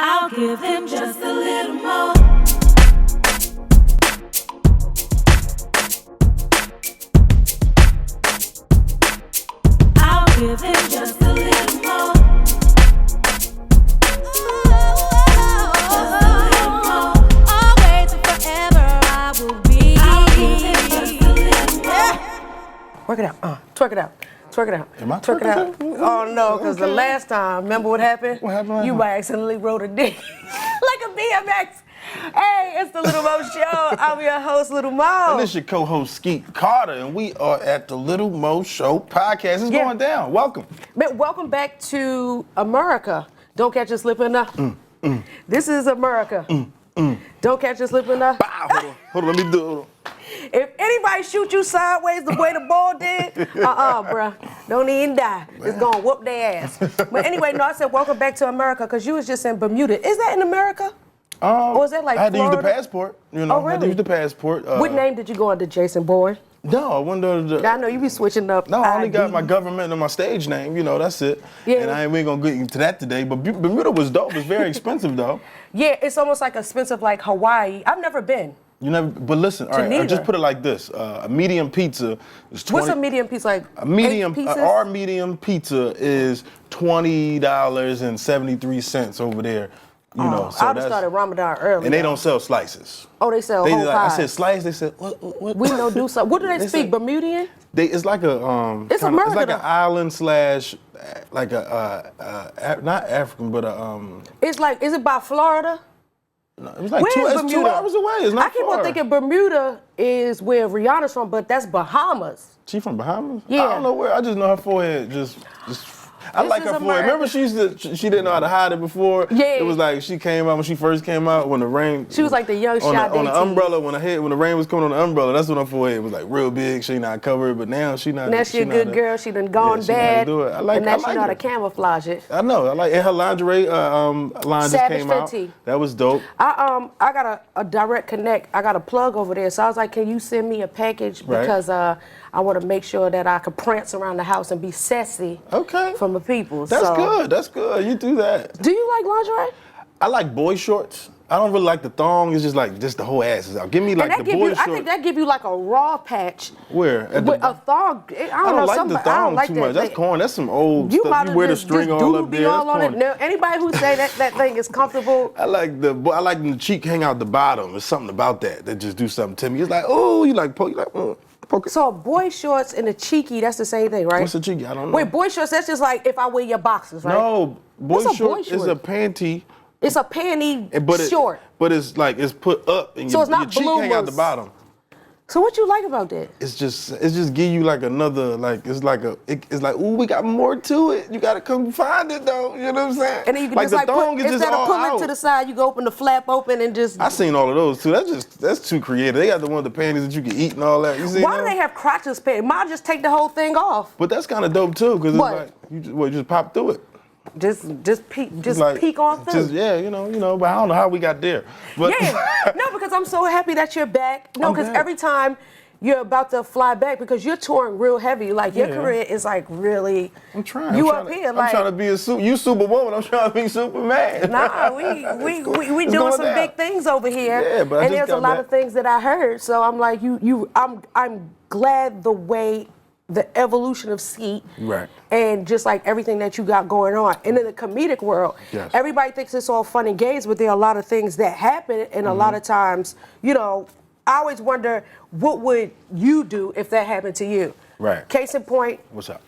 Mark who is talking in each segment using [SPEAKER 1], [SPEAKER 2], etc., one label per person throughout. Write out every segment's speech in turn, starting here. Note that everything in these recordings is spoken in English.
[SPEAKER 1] I'll give him just a little more. I'll give him just a little more. Just a little more. Always and forever I will be. I'll give him just a little more.
[SPEAKER 2] Work it out. Twerk it out. Twerk it out.
[SPEAKER 3] Am I
[SPEAKER 2] twerk it out?
[SPEAKER 3] twerking?
[SPEAKER 2] Oh no, because the last time, remember what happened?
[SPEAKER 3] What happened?
[SPEAKER 2] You accidentally rode a dick like a BMX. Hey, it's the Lil Mo Show. I'm your host, Lil Mo.
[SPEAKER 3] And this is your co-host, Skeet Carter, and we are at the Lil Mo Show-Podcast. It's going down. Welcome.
[SPEAKER 2] Man, welcome back to America. Don't catch us slipping up. This is America. Don't catch us slipping up.
[SPEAKER 3] Bow. Hold on, let me do it.
[SPEAKER 2] If anybody shoot you sideways the way the ball did, bruh, don't even die. It's gonna whoop their ass. But anyway, no, I said welcome back to America because you was just in Bermuda. Is that in America? Or is that like
[SPEAKER 3] I had
[SPEAKER 2] Florida?
[SPEAKER 3] to use the passport. You know,
[SPEAKER 2] Oh, really?
[SPEAKER 3] I had to use the passport.
[SPEAKER 2] What name did you go under, Jason Bourne?
[SPEAKER 3] No, I went under the...
[SPEAKER 2] I know you be switching up.
[SPEAKER 3] No, I only got
[SPEAKER 2] ID.
[SPEAKER 3] my government and my stage name. You know, that's it.
[SPEAKER 2] Yeah.
[SPEAKER 3] And we ain't gonna get into that today. But Bermuda was dope. It's very expensive though.
[SPEAKER 2] Yeah, it's almost like expensive like Hawaii. I've never been.
[SPEAKER 3] You never. But listen, all right.
[SPEAKER 2] neither.
[SPEAKER 3] I'll just put it like this: a medium pizza is 20.
[SPEAKER 2] What's a medium piece like?
[SPEAKER 3] A medium,
[SPEAKER 2] 8 pieces?
[SPEAKER 3] our medium pizza is $20.73 over there. You know, so
[SPEAKER 2] I started Ramadan early.
[SPEAKER 3] and they don't sell slices.
[SPEAKER 2] Oh, they sell
[SPEAKER 3] They
[SPEAKER 2] whole
[SPEAKER 3] like, I
[SPEAKER 2] pies.
[SPEAKER 3] said slice. They said what?
[SPEAKER 2] We don't do something. What do they
[SPEAKER 3] They
[SPEAKER 2] speak?
[SPEAKER 3] said-
[SPEAKER 2] Bermudian?
[SPEAKER 3] It's like a
[SPEAKER 2] It's
[SPEAKER 3] kinda-
[SPEAKER 2] America,
[SPEAKER 3] It's like
[SPEAKER 2] though.
[SPEAKER 3] an island slash like not African but
[SPEAKER 2] It's like, is it by Florida?
[SPEAKER 3] it was like
[SPEAKER 2] Where is
[SPEAKER 3] it's 2
[SPEAKER 2] Bermuda?
[SPEAKER 3] hours away. It's not
[SPEAKER 2] I keep
[SPEAKER 3] far.
[SPEAKER 2] on thinking Bermuda is where Rihanna's from, but that's Bahamas.
[SPEAKER 3] She from Bahamas?
[SPEAKER 2] Yeah.
[SPEAKER 3] I don't know where. I just know her forehead just I
[SPEAKER 2] This
[SPEAKER 3] like
[SPEAKER 2] is
[SPEAKER 3] her forehead.
[SPEAKER 2] America.
[SPEAKER 3] Remember she didn't know how to hide it before?
[SPEAKER 2] Yeah.
[SPEAKER 3] It was like she came out when she first came out when the rain.
[SPEAKER 2] She was like the young
[SPEAKER 3] on
[SPEAKER 2] Sade
[SPEAKER 3] the, on the
[SPEAKER 2] tease.
[SPEAKER 3] umbrella when the rain was coming on the umbrella. That's when her forehead was like real big. She not covered, but now she not.
[SPEAKER 2] Now she a good girl. She done gone
[SPEAKER 3] she know how to
[SPEAKER 2] bad.
[SPEAKER 3] do it.
[SPEAKER 2] and now she know how to
[SPEAKER 3] her.
[SPEAKER 2] camouflage it.
[SPEAKER 3] I know. I like and her lingerie line just
[SPEAKER 2] Savage
[SPEAKER 3] came out.
[SPEAKER 2] Fenty.
[SPEAKER 3] That was dope.
[SPEAKER 2] I got a direct connect. I got a plug over there. So I was like, can you send me a package?
[SPEAKER 3] Right.
[SPEAKER 2] Because I want to make sure that I can prance around the house and be sassy
[SPEAKER 3] Okay.
[SPEAKER 2] from the people.
[SPEAKER 3] That's
[SPEAKER 2] So,
[SPEAKER 3] good. That's good. You do that.
[SPEAKER 2] Do you like lingerie?
[SPEAKER 3] I like boy shorts. I don't really like the thong. It's just like the whole ass is out. Give me like
[SPEAKER 2] And that
[SPEAKER 3] the
[SPEAKER 2] give
[SPEAKER 3] boy
[SPEAKER 2] you,
[SPEAKER 3] shorts.
[SPEAKER 2] I think that give you like a raw patch.
[SPEAKER 3] Where? At the
[SPEAKER 2] With a thong. I
[SPEAKER 3] I
[SPEAKER 2] don't know.
[SPEAKER 3] don't like
[SPEAKER 2] something,
[SPEAKER 3] the
[SPEAKER 2] I don't
[SPEAKER 3] thong
[SPEAKER 2] like
[SPEAKER 3] too
[SPEAKER 2] that.
[SPEAKER 3] much. That's corn. That's some old
[SPEAKER 2] You
[SPEAKER 3] stuff.
[SPEAKER 2] might
[SPEAKER 3] You wear the
[SPEAKER 2] just
[SPEAKER 3] string all
[SPEAKER 2] doodle
[SPEAKER 3] up
[SPEAKER 2] be
[SPEAKER 3] there.
[SPEAKER 2] all
[SPEAKER 3] That's
[SPEAKER 2] on
[SPEAKER 3] corny.
[SPEAKER 2] it. Now, anybody who say that thing is comfortable,
[SPEAKER 3] I like the cheek hang out the bottom. There's something about that just do something to me. It's like, oh, you like poke it.
[SPEAKER 2] so boy shorts and a cheeky, that's the same thing, right?
[SPEAKER 3] What's the cheeky? I don't know.
[SPEAKER 2] Wait, boy shorts, that's just like if I wear your boxers, right?
[SPEAKER 3] No, boy
[SPEAKER 2] What's a boy
[SPEAKER 3] short is a
[SPEAKER 2] short?
[SPEAKER 3] panty.
[SPEAKER 2] It's a panty
[SPEAKER 3] But
[SPEAKER 2] short.
[SPEAKER 3] But it's like it's put up and
[SPEAKER 2] So
[SPEAKER 3] your
[SPEAKER 2] it's not
[SPEAKER 3] cheek hang out
[SPEAKER 2] bloomers.
[SPEAKER 3] the bottom.
[SPEAKER 2] So what you like about that?
[SPEAKER 3] It's just give you like another it's like ooh, we got more to it. You gotta come find it though. You know what I'm saying?
[SPEAKER 2] And then you can
[SPEAKER 3] like
[SPEAKER 2] just
[SPEAKER 3] the
[SPEAKER 2] like
[SPEAKER 3] thong
[SPEAKER 2] put,
[SPEAKER 3] is just
[SPEAKER 2] instead of
[SPEAKER 3] all
[SPEAKER 2] pulling
[SPEAKER 3] out.
[SPEAKER 2] to the side, you go open the flap open and just.
[SPEAKER 3] I seen all of those too. That's too creative. They got the one with the panties that you can eat and all that. You see?
[SPEAKER 2] Why do they have crotchless pants? Might just take the whole thing off.
[SPEAKER 3] But that's kind of dope too, because it's
[SPEAKER 2] What?
[SPEAKER 3] like you just pop through it.
[SPEAKER 2] Just
[SPEAKER 3] Like,
[SPEAKER 2] peek on through.
[SPEAKER 3] you know. But I don't know how we got there. But
[SPEAKER 2] Yeah, no, because I'm so happy that you're back. No,
[SPEAKER 3] I'm
[SPEAKER 2] because
[SPEAKER 3] back.
[SPEAKER 2] every time you're about to fly back, because you're touring real heavy, like your
[SPEAKER 3] Yeah.
[SPEAKER 2] career is like really.
[SPEAKER 3] I'm trying.
[SPEAKER 2] You
[SPEAKER 3] I'm
[SPEAKER 2] up
[SPEAKER 3] trying
[SPEAKER 2] here,
[SPEAKER 3] I'm
[SPEAKER 2] like
[SPEAKER 3] trying to be you Superwoman. I'm trying to be Superman.
[SPEAKER 2] nah, we doing
[SPEAKER 3] going
[SPEAKER 2] some
[SPEAKER 3] down.
[SPEAKER 2] big things over here,
[SPEAKER 3] Yeah, but I
[SPEAKER 2] and
[SPEAKER 3] just
[SPEAKER 2] there's a
[SPEAKER 3] got
[SPEAKER 2] lot
[SPEAKER 3] back.
[SPEAKER 2] of things that I heard. So I'm like, I'm glad the way the evolution of Skeet,
[SPEAKER 3] Right.
[SPEAKER 2] and just like everything that you got going on. And in the comedic world,
[SPEAKER 3] Yes.
[SPEAKER 2] everybody thinks it's all fun and games, but there are a lot of things that happen, and a lot of times, you know, I always wonder, what would you do if that happened to you?
[SPEAKER 3] Right.
[SPEAKER 2] Case in point,
[SPEAKER 3] What's up?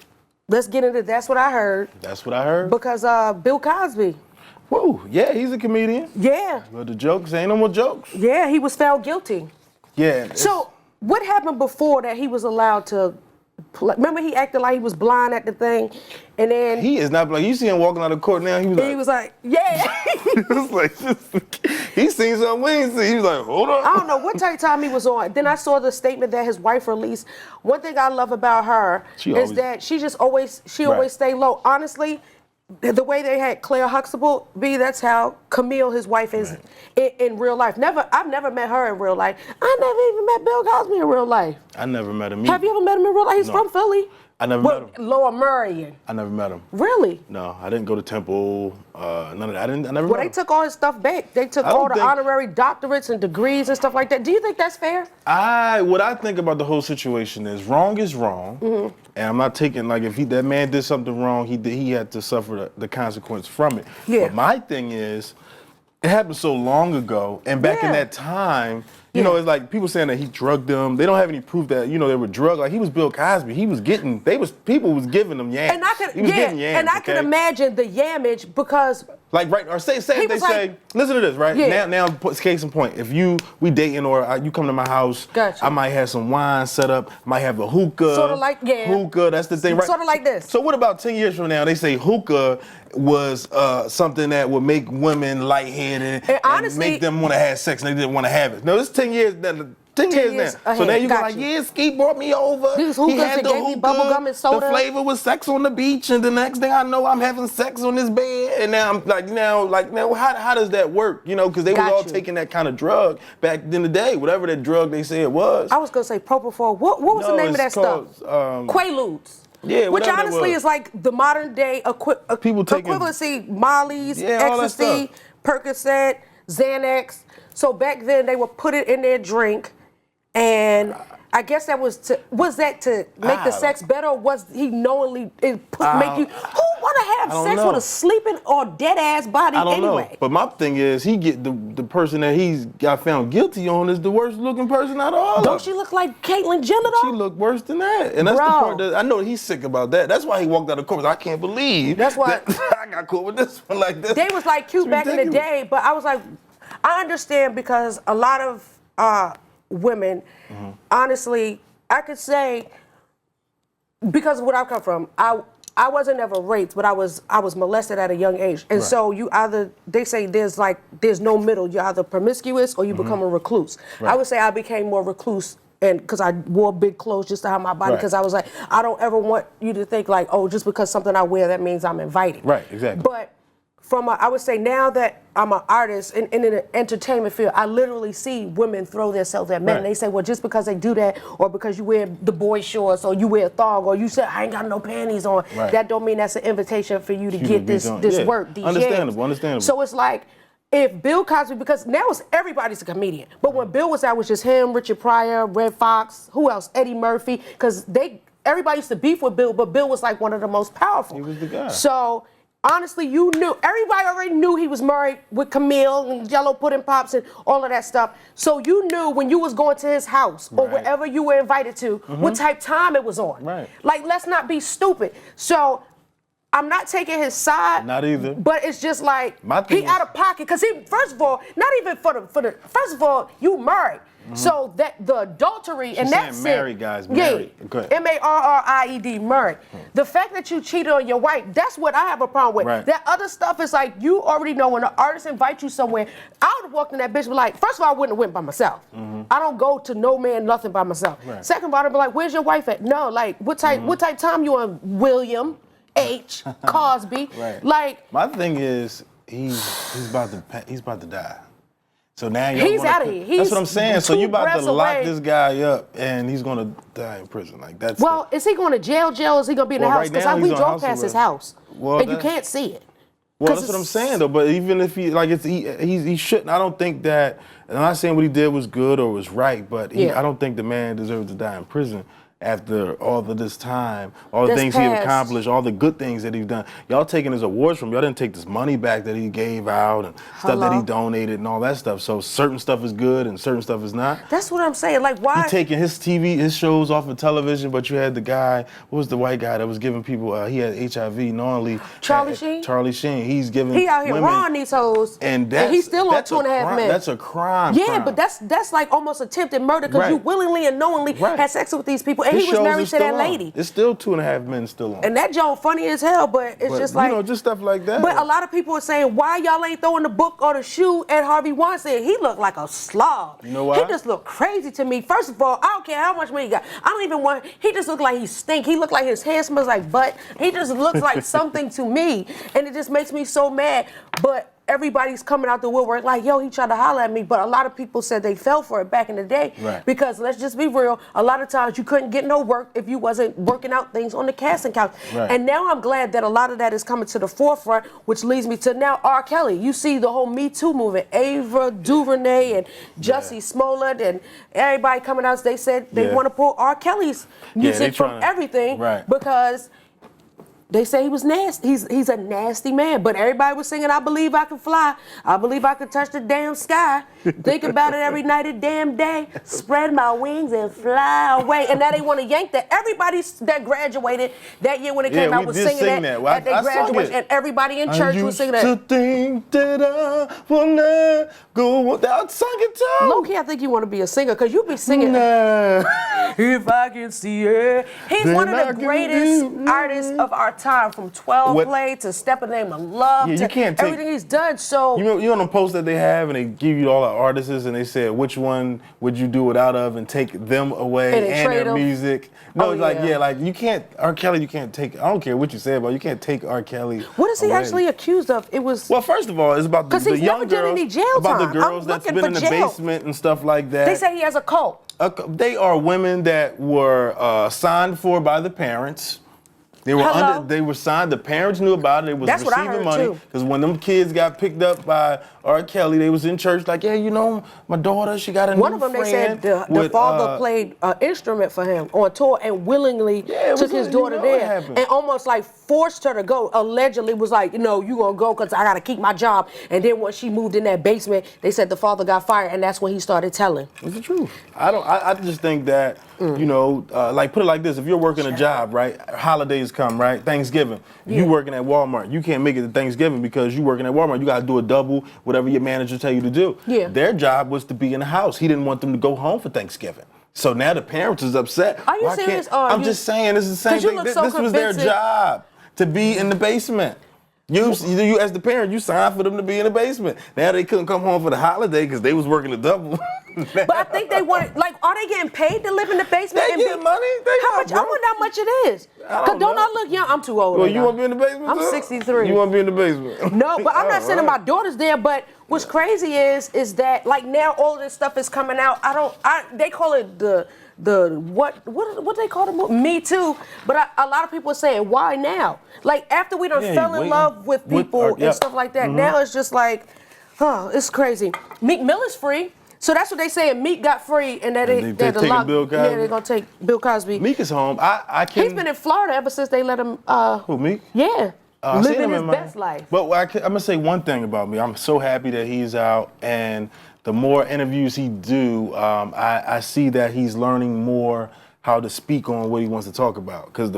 [SPEAKER 2] let's get into That's What I Heard,
[SPEAKER 3] That's what I heard.
[SPEAKER 2] because Bill Cosby,
[SPEAKER 3] Whoa, yeah, he's a comedian.
[SPEAKER 2] yeah,
[SPEAKER 3] But the jokes ain't no more jokes.
[SPEAKER 2] yeah, he was found guilty.
[SPEAKER 3] Yeah.
[SPEAKER 2] So what happened before that he was allowed to remember he acted like he was blind at the thing, and then
[SPEAKER 3] he is not like you see him walking out of court now.
[SPEAKER 2] he was like, yeah.
[SPEAKER 3] it's like he seen something we ain't seen. He was like, hold on.
[SPEAKER 2] I don't know what type of time he was on. Then I saw the statement that his wife released. One thing I love about her
[SPEAKER 3] She
[SPEAKER 2] is
[SPEAKER 3] always-
[SPEAKER 2] that she just always stay low. Honestly, the way they had Claire Huxtable be, that's how Camille, his wife, is in real life. I've never met her in real life. I never even met Bill Cosby in real life.
[SPEAKER 3] I never met him.
[SPEAKER 2] Have you ever met him in real life? He's
[SPEAKER 3] No.
[SPEAKER 2] from Philly.
[SPEAKER 3] I never met him.
[SPEAKER 2] Lower Merion.
[SPEAKER 3] I never met him.
[SPEAKER 2] Really?
[SPEAKER 3] No, I didn't go to Temple. None of that. I never met him.
[SPEAKER 2] Well, they took all his stuff back. They took all the honorary doctorates and degrees and stuff like that. Do you think that's fair?
[SPEAKER 3] What I think about the whole situation is wrong, and I'm not taking like if that man did something wrong, he had to suffer the consequence from it.
[SPEAKER 2] Yeah.
[SPEAKER 3] But my thing is, it happened so long ago, and back in that time. You know, it's like people saying that he drugged them. They don't have any proof that, you know, they were drugged. Like he was Bill Cosby. He was getting, people was giving them yams.
[SPEAKER 2] And I could,
[SPEAKER 3] he was getting yams,
[SPEAKER 2] and I can imagine the yammage because.
[SPEAKER 3] Like, right, or say if they say, listen to this, right?
[SPEAKER 2] Yeah.
[SPEAKER 3] Now, case in point, if we dating or you come to my house,
[SPEAKER 2] gotcha.
[SPEAKER 3] I might have some wine set up, might have a hookah.
[SPEAKER 2] Sort of like,
[SPEAKER 3] hookah, that's the thing, right?
[SPEAKER 2] Sort of like this.
[SPEAKER 3] So what about 10 years from now, they say hookah was something that would make women lightheaded and make them want to have sex and they didn't want to have it. No, this 10 years, 10 years now. So now you go like, yeah, Ski brought me over.
[SPEAKER 2] These hookahs that gave me bubble gum and soda.
[SPEAKER 3] The flavor was sex on the beach, and the next thing I know, I'm having sex on this bed, and now I'm like, how does that work? You know, because they was all taking that kind of drug back in the day, whatever that drug they say it was.
[SPEAKER 2] I was gonna say propofol. What was the name of that stuff? Quaaludes.
[SPEAKER 3] Yeah,
[SPEAKER 2] which honestly is like the modern day equivalency, Molly's, ecstasy, Percocet, Xanax. So back then they would put it in their drink, and I guess that was to make the sex better, or was he knowingly make you? Who want to have sex with a sleeping or dead ass body
[SPEAKER 3] I don't
[SPEAKER 2] anyway?
[SPEAKER 3] know. But my thing is, he get the person that he's got found guilty on is the worst looking person out of all of them.
[SPEAKER 2] Don't she look like Caitlyn Jenner though?
[SPEAKER 3] She look worse than that, and that's the part that I know he's sick about that. That's why he walked out of court. I can't believe
[SPEAKER 2] that's why
[SPEAKER 3] I got caught with this one like this.
[SPEAKER 2] They was like cute back in the day, but I was like, I understand because a lot of women, honestly, I could say, because of where I come from, I wasn't ever raped, but I was molested at a young age. And so they say there's no middle. You're either promiscuous or you become a recluse. Right. I would say I became more recluse and because I wore big clothes just to hide my body, because I was like, I don't ever want you to think like, oh, just because something I wear, that means I'm invited.
[SPEAKER 3] Right, exactly.
[SPEAKER 2] But I would say now that I'm an artist in the entertainment field, I literally see women throw themselves at men. Right. And they say, well, just because they do that, or because you wear the boy shorts, or you wear a thong, or you say, I ain't got no panties on, that don't mean that's an invitation for you to get this work, these
[SPEAKER 3] Understandable.
[SPEAKER 2] So it's like, if Bill Cosby, because now everybody's a comedian, but when Bill was out, it was just him, Richard Pryor, Red Fox, who else? Eddie Murphy, because everybody used to beef with Bill, but Bill was like one of the most powerful.
[SPEAKER 3] He was the guy.
[SPEAKER 2] So honestly, everybody already knew he was married with Camille and Jello Pudding Pops and all of that stuff. So you knew when you was going to his house or wherever you were invited to, what type time it was on.
[SPEAKER 3] Right.
[SPEAKER 2] Like, let's not be stupid. So I'm not taking his side.
[SPEAKER 3] Not either.
[SPEAKER 2] But it's just like, he out of pocket. Because first of all, not even first of all, you married. So that the adultery and that's
[SPEAKER 3] married guys, married.
[SPEAKER 2] Yeah, M-A-R-R-I-E-D, married. The fact that you cheated on your wife, that's what I have a problem with.
[SPEAKER 3] Right.
[SPEAKER 2] That other stuff is like, you already know when an artist invites you somewhere, I would have walked in that bitch and be like, first of all, I wouldn't have went by myself. I don't go to no man, nothing by myself. Right. Second of all, I'd be like, where's your wife at? No, like, what type time you on, William H. Cosby?
[SPEAKER 3] Like, my thing is, he's about to die. So now
[SPEAKER 2] he's out of here.
[SPEAKER 3] That's what I'm saying. So you about to lock this guy up, and he's gonna die in prison. Like that's.
[SPEAKER 2] Well, is he going to jail? Or is he gonna be in the house? Because we drove past his house, and you can't see it.
[SPEAKER 3] Well, that's what I'm saying though. But even if he shouldn't. I don't think that. I'm not saying what he did was good or was right, but I don't think the man deserves to die in prison. After all of this time, all the things he accomplished, all the good things that he's done. Y'all taking his awards from him. Y'all didn't take this money back that he gave out and stuff that he donated and all that stuff. So certain stuff is good and certain stuff is not.
[SPEAKER 2] That's what I'm saying. Like, why?
[SPEAKER 3] He taking his shows off of television, but you had the guy, what was the white guy that was giving people, he had HIV knowingly.
[SPEAKER 2] Charlie Sheen?
[SPEAKER 3] Charlie Sheen. He's giving
[SPEAKER 2] He out here rawing these hoes.
[SPEAKER 3] And
[SPEAKER 2] he's still on 2.5 Men.
[SPEAKER 3] That's a crime.
[SPEAKER 2] Yeah, but that's like almost attempted murder because you willingly and knowingly had sex with these people. And he was married to that lady.
[SPEAKER 3] It's still 2.5 Men still on.
[SPEAKER 2] And that joke funny as hell, but it's just like,
[SPEAKER 3] just stuff like that.
[SPEAKER 2] But a lot of people are saying, why y'all ain't throwing the book or the shoe at Harvey Weinstein? He looked like a slob.
[SPEAKER 3] You know why?
[SPEAKER 2] He just looked crazy to me. First of all, I don't care how much money he got. I don't even want, he just looked like he stink. He looked like his hair smells like butt. He just looks like something to me. And it just makes me so mad. But everybody's coming out the woodwork like, yo, he tried to holler at me. But a lot of people said they fell for it back in the day.
[SPEAKER 3] Right.
[SPEAKER 2] Because let's just be real, a lot of times you couldn't get no work if you wasn't working out things on the casting couch.
[SPEAKER 3] Right.
[SPEAKER 2] And now I'm glad that a lot of that is coming to the forefront, which leads me to now R. Kelly. You see the whole Me Too movement, Ava DuVernay and Jussie Smollett and everybody coming out. They said they want to pull R. Kelly's music from everything because they say he was nasty. He's a nasty man. But everybody was singing, I believe I can fly. I believe I can touch the damn sky. Think about it every night of damn day. Spread my wings and fly away. And now they want to yank that. Everybody that graduated that year when it came out was singing that. Well, at their graduation. And everybody in church was singing that.
[SPEAKER 3] I used to think that I will not go without singing too.
[SPEAKER 2] Low-key, I think you want to be a singer because you be singing.
[SPEAKER 3] Nah.
[SPEAKER 2] If I can see it. He's one of the greatest artists of our time, from 12 Play to Step in the Name of Love to everything he's done. So
[SPEAKER 3] you know the post that they have, and they give you all the artists, and they said which one would you do it out of and take them away and their music. No, like you can't R. Kelly. You can't take. I don't care what you say about. You can't take R. Kelly.
[SPEAKER 2] What is he actually accused of? It was
[SPEAKER 3] first of all, it's about the young girls. About the girls that's been in the basement and stuff like that.
[SPEAKER 2] They say he has a cult.
[SPEAKER 3] They are women that were signed for by the parents. They were signed. The parents knew about it. They was receiving money because when them kids got picked up by R. Kelly, they was in church like, yeah, you know, my daughter, she got a new friend.
[SPEAKER 2] One of them, they said the father played an instrument for him on tour and willingly took his daughter there and almost like forced her to go. Allegedly was like, you know, you gonna go because I gotta keep my job. And then when she moved in that basement, they said the father got fired, and that's when he started telling.
[SPEAKER 3] It's the truth. I just think that you know, like put it like this: if you're working a job, right? Holidays come, right? Thanksgiving. You working at Walmart. You can't make it to Thanksgiving because you working at Walmart. You got to do a double, whatever your manager tell you to do. Yeah. Their job was to be in the house. He didn't want them to go home for Thanksgiving. So now the parents is upset.
[SPEAKER 2] Are you serious?
[SPEAKER 3] I'm just saying, this is the same thing. This was their job, to be in the basement. You as the parent, you signed for them to be in the basement. Now they couldn't come home for the holiday because they was working a double.
[SPEAKER 2] But I think they want, like, are they getting paid to live in the basement?
[SPEAKER 3] They get money.
[SPEAKER 2] How much? I wonder how much it is. Because don't I look young? I'm too old.
[SPEAKER 3] Well, you want to be in the basement?
[SPEAKER 2] I'm 63.
[SPEAKER 3] You want to be in the basement?
[SPEAKER 2] No, but I'm not sending my daughters there. But what's crazy is that, like, now all of this stuff is coming out. They call it the what they call it? Me Too. But a lot of people are saying, why now? Like, after we done fell in love with people and stuff like that, now it's just like, it's crazy. Meek Mill is free. So that's what they saying. Meek got free, and that they're taking Bill Cosby. Yeah, they're gonna take Bill Cosby.
[SPEAKER 3] Meek is home. I can't.
[SPEAKER 2] He's been in Florida ever since they let him.
[SPEAKER 3] Who, Meek?
[SPEAKER 2] Yeah, living his best life.
[SPEAKER 3] But I'm gonna say one thing about me. I'm so happy that he's out, and the more interviews he do, I see that he's learning more how to speak on what he wants to talk about. Because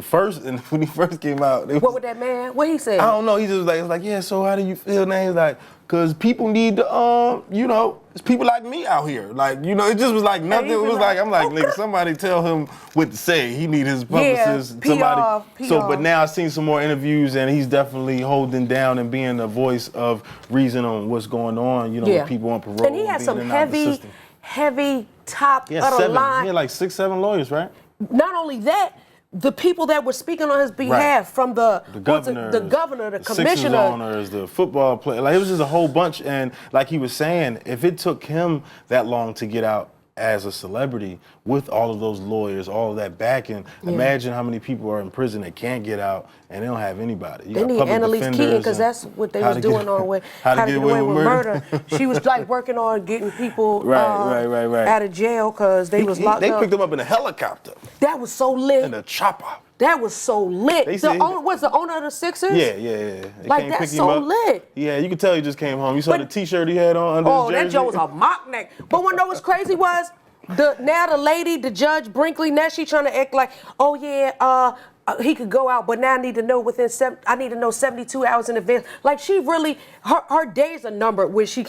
[SPEAKER 3] when he first came out,
[SPEAKER 2] what would that man? What he said?
[SPEAKER 3] I don't know. He just was like, yeah. So how do you feel now? He's like, because people need to, you know, it's people like me out here. Like, you know, it just was like nothing. It was like, I'm like, nigga, somebody tell him what to say. He need his publicist.
[SPEAKER 2] PR.
[SPEAKER 3] But now I've seen some more interviews, and he's definitely holding down and being a voice of reason on what's going on, you know, with people on parole.
[SPEAKER 2] And he has some heavy top of the line.
[SPEAKER 3] He had like 6-7 lawyers, right?
[SPEAKER 2] Not only that, the people that were speaking on his behalf, from the governor, the commissioner,
[SPEAKER 3] Sixers owners, the football player, like it was just a whole bunch. And like he was saying, if it took him that long to get out as a celebrity with all of those lawyers, all of that backing, imagine how many people are in prison that can't get out and they don't have anybody.
[SPEAKER 2] They need Annalise Keaton, because that's what they was doing on with How to Get Away with Murder. She was like working on getting people out of jail because they was locked up.
[SPEAKER 3] They picked them up in a helicopter.
[SPEAKER 2] That was so lit.
[SPEAKER 3] In a chopper.
[SPEAKER 2] That was so lit. Was the owner of the Sixers?
[SPEAKER 3] Yeah.
[SPEAKER 2] Like, that's so lit.
[SPEAKER 3] Yeah, you could tell he just came home. You saw the T-shirt he had on under his jersey?
[SPEAKER 2] That Joe was a mock neck. But what what's crazy was, now the lady, the Judge Brinkley, now she trying to act like, he could go out, but now I need to know I need to know 72 hours in advance. Like, she really, her days are numbered where she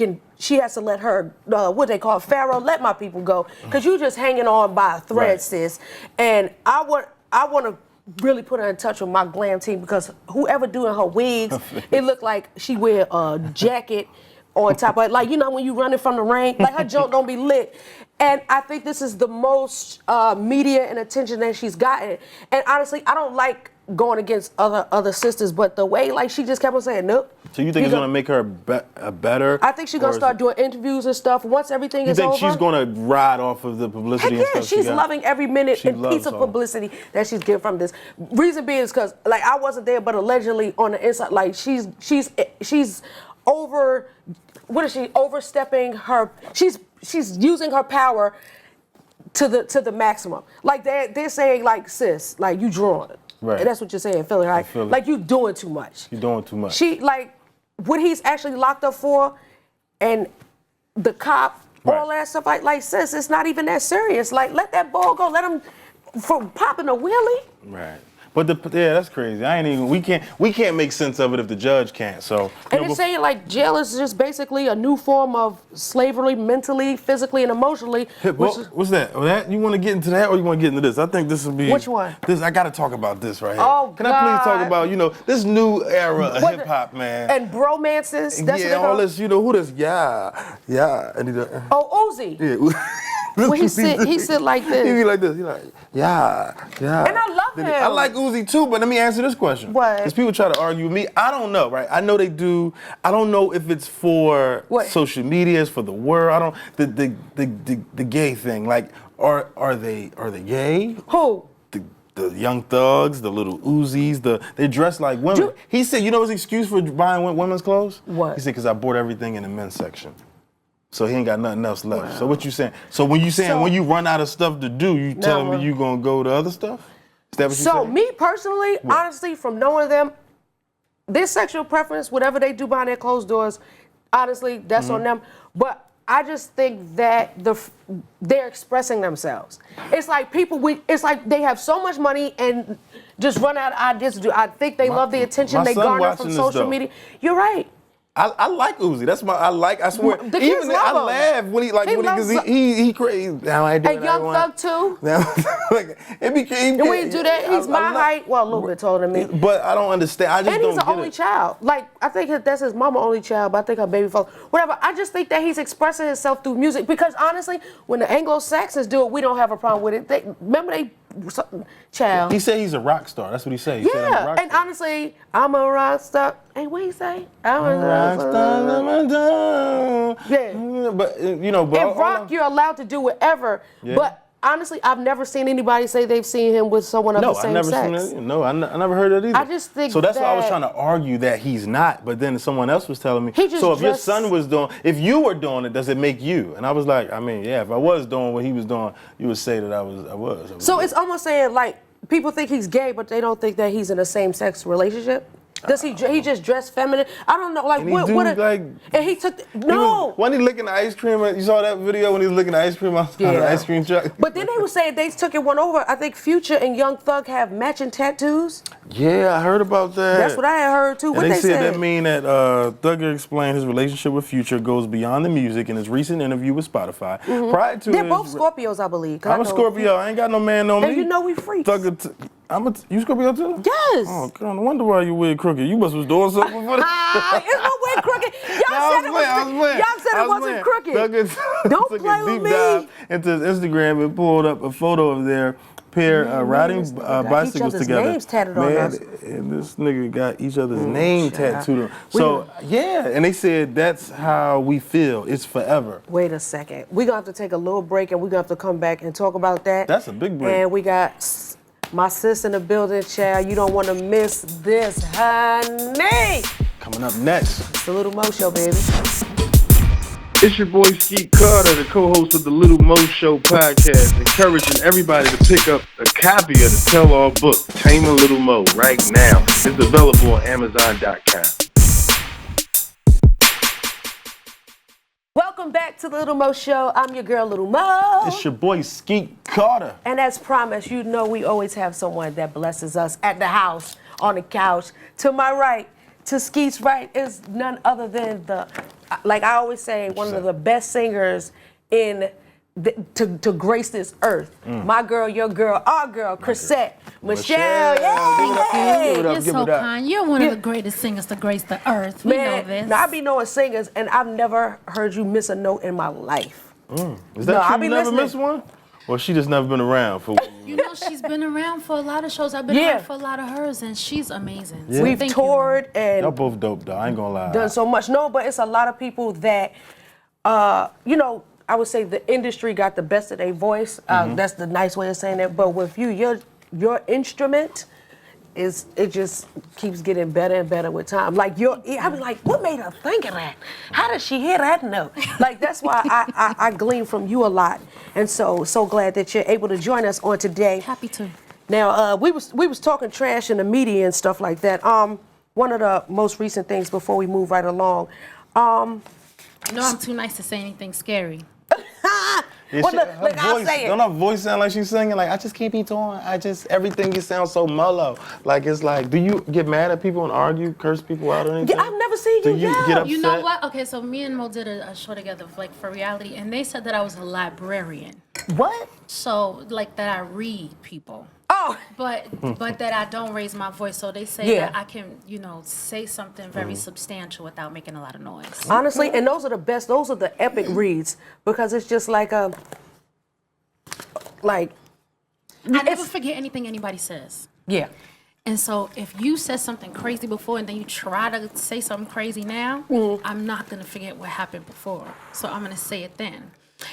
[SPEAKER 2] has to let her, what they call Pharaoh, let my people go. Because you just hanging on by a thread, sis. And I want to really put her in touch with my glam team, because whoever doing her wigs, it looked like she wear a jacket on top of it. Like, you know, when you running from the rain, like her joint don't be lit. And I think this is the most media and attention that she's gotten. And honestly, I don't like going against other sisters, but the way like she just kept on saying, nope.
[SPEAKER 3] So you think it's gonna make her a better?
[SPEAKER 2] I think she's gonna start doing interviews and stuff once everything is over.
[SPEAKER 3] You think she's gonna ride off of the publicity and stuff?
[SPEAKER 2] She's loving every minute and piece of publicity that she's getting from this. Reason being is because like I wasn't there, but allegedly on the inside, like she's over. What is she overstepping her? She's using her power to the maximum. Like they're saying like, sis, like you drawing it.
[SPEAKER 3] Right.
[SPEAKER 2] And that's what you're saying, Philly, right? Like you doing too much.
[SPEAKER 3] You're doing too much.
[SPEAKER 2] She like what he's actually locked up for, and the cop, all that stuff. Like sis, it's not even that serious. Like let that ball go. Let him from popping a wheelie.
[SPEAKER 3] Right. But that's crazy. We can't make sense of it if the judge can't. So
[SPEAKER 2] and it's saying like jail is just basically a new form of slavery, mentally, physically, and emotionally.
[SPEAKER 3] What's that? You want to get into that, or you want to get into this? I think this will be.
[SPEAKER 2] Which one?
[SPEAKER 3] This I got to talk about this right here.
[SPEAKER 2] Oh,
[SPEAKER 3] Can I please talk about this new era of hip hop, man?
[SPEAKER 2] And bromances. That's what
[SPEAKER 3] all this. Who this? Yeah. And
[SPEAKER 2] Uzi.
[SPEAKER 3] Yeah.
[SPEAKER 2] When he sit like this.
[SPEAKER 3] He be like this. He like, yeah.
[SPEAKER 2] And I love him.
[SPEAKER 3] I like Uzi too, but let me answer this question.
[SPEAKER 2] What?
[SPEAKER 3] Because people try to argue with me. I don't know, right? I know they do. I don't know if it's for social media, it's for the world. The gay thing. Like, are they gay?
[SPEAKER 2] Who?
[SPEAKER 3] The young thugs, the little Uzis, they dress like women. He said, you know his excuse for buying women's clothes?
[SPEAKER 2] What?
[SPEAKER 3] He said, because I bought everything in the men's section. So he ain't got nothing else left. Wow. So what you saying? So when you run out of stuff to do, you telling me you gonna go to other stuff? Is that what you saying?
[SPEAKER 2] So me personally, honestly, from knowing them, their sexual preference, whatever they do behind their closed doors, honestly, that's on them. But I just think that they're expressing themselves. It's like it's like they have so much money and just run out of ideas to do. I think they love the attention they garner from social media. You're right.
[SPEAKER 3] I like Uzi. That's I swear.
[SPEAKER 2] The kids
[SPEAKER 3] even
[SPEAKER 2] love
[SPEAKER 3] I laugh when he crazy. Now I do.
[SPEAKER 2] And Young Thug too.
[SPEAKER 3] Like it became.
[SPEAKER 2] And when you do that, he's my height. Well, a little bit taller than me.
[SPEAKER 3] But I don't understand. I just
[SPEAKER 2] and
[SPEAKER 3] don't
[SPEAKER 2] he's the only child. Like I think that's his mama only child, but I think her baby father. Whatever. I just think that he's expressing himself through music because honestly, when the Anglo-Saxons do it, we don't have a problem with it. Remember they. Child.
[SPEAKER 3] He said he's a rock star. That's what he said. He said, I'm a rock
[SPEAKER 2] and star. Honestly, I'm a rock star. Hey, what he say? I'm a rock star. Yeah. But
[SPEAKER 3] in
[SPEAKER 2] rock, you're allowed to do whatever. Yeah. But honestly, I've never seen anybody say they've seen him with someone of the same sex.
[SPEAKER 3] I never heard that either.
[SPEAKER 2] I just think
[SPEAKER 3] so. That's why I was trying to argue that he's not. But then someone else was telling me.
[SPEAKER 2] So
[SPEAKER 3] if your son was doing, if you were doing it, does it make you? And I was like, I mean, yeah. If I was doing what he was doing, you would say that I was.
[SPEAKER 2] So it's almost saying like people think he's gay, but they don't think that he's in a same-sex relationship. Does he just dress feminine? I don't know. Like and he took
[SPEAKER 3] when he licking the ice cream. You saw that video when he was licking the ice cream out the ice cream truck.
[SPEAKER 2] But then they were saying they took it one over. I think Future and Young Thug have matching tattoos.
[SPEAKER 3] Yeah, I heard about that.
[SPEAKER 2] That's what I had heard too. What
[SPEAKER 3] they said
[SPEAKER 2] said
[SPEAKER 3] that mean that Thugger explained his relationship with Future goes beyond the music in his recent interview with Spotify.
[SPEAKER 2] Mm-hmm.
[SPEAKER 3] Prior to
[SPEAKER 2] they're both Scorpios, I believe.
[SPEAKER 3] I'm a Scorpio. I ain't got no man on me.
[SPEAKER 2] And you know we freaks.
[SPEAKER 3] You Scorpio too?
[SPEAKER 2] Yes.
[SPEAKER 3] Oh, God, no wonder why you weird crooked. You must was doing something for that.
[SPEAKER 2] It's no way crooked. Y'all said it wasn't crooked. Don't play with me.
[SPEAKER 3] Dive into his Instagram and pulled up a photo of their pair riding bicycles together.
[SPEAKER 2] Names tatted on us.
[SPEAKER 3] And this nigga got each other's name tattooed on. So, and they said that's how we feel. It's forever.
[SPEAKER 2] Wait a second. We're going to have to take a little break and we're going to have to come back and talk about that.
[SPEAKER 3] That's a big break.
[SPEAKER 2] And we got my sis in the building, child. You don't want to miss this, honey.
[SPEAKER 3] Coming up next.
[SPEAKER 2] It's the Lil Mo Show, baby.
[SPEAKER 3] It's your boy Skeet Carter, the co-host of the Lil Mo Show-Podcast, encouraging everybody to pick up a copy of the tell-all book, Taming Lil Mo, right now. It's available on Amazon.com.
[SPEAKER 2] Welcome back to the Lil Mo Show. I'm your girl, Lil Mo.
[SPEAKER 3] It's your boy Skeet Carter.
[SPEAKER 2] And as promised, you know we always have someone that blesses us at the house, on the couch. To my right, to Skeet's right, is none other than like I always say, one of the best singers to grace this earth. My girl, your girl, our girl, Chrisette Michele. Yay!
[SPEAKER 4] You're so kind. You're one of the greatest singers to grace the earth. We know this.
[SPEAKER 2] Now, I be knowing singers, and I've never heard you miss a note in my life.
[SPEAKER 3] Is that true? You never missed one? Or she just never been around for
[SPEAKER 4] You know, she's been around for a lot of shows. I've been around for a lot of hers, and she's amazing.
[SPEAKER 3] Yeah.
[SPEAKER 4] So
[SPEAKER 2] We've toured and
[SPEAKER 3] y'all both dope though. I ain't gonna lie.
[SPEAKER 2] done so much. No, but it's a lot of people that, you know, I would say the industry got the best of their voice. That's the nice way of saying it. But with you, your instrument it just keeps getting better and better with time. Like I be like, what made her think of that? How did she hear that note? Like that's why I glean from you a lot, and so glad that you're able to join us on today.
[SPEAKER 4] Happy to.
[SPEAKER 2] Now we was talking trash in the media and stuff like that. One of the most recent things before we move right along.
[SPEAKER 4] No, I'm too nice to say anything scary.
[SPEAKER 3] Yeah,
[SPEAKER 2] well, look, I'll say it.
[SPEAKER 3] Don't her voice sound like she's singing? Like, I just can't be doing. Everything you sound so mellow. Like, it's like, do you get mad at people and argue, curse people out or anything?
[SPEAKER 2] Yeah, I've never seen you
[SPEAKER 3] get upset?
[SPEAKER 4] You know what? Okay, so me and Mo did a show together, like for reality, and they said that I was a librarian.
[SPEAKER 2] What?
[SPEAKER 4] So, like that I read people.
[SPEAKER 2] Oh.
[SPEAKER 4] But that I don't raise my voice. So they say that I can, you know, say something very substantial without making a lot of noise.
[SPEAKER 2] Honestly, and those are the best. Those are the epic reads because it's just like
[SPEAKER 4] I never forget anything anybody says.
[SPEAKER 2] Yeah.
[SPEAKER 4] And so if you said something crazy before and then you try to say something crazy now, I'm not going to forget what happened before. So I'm going to say it then.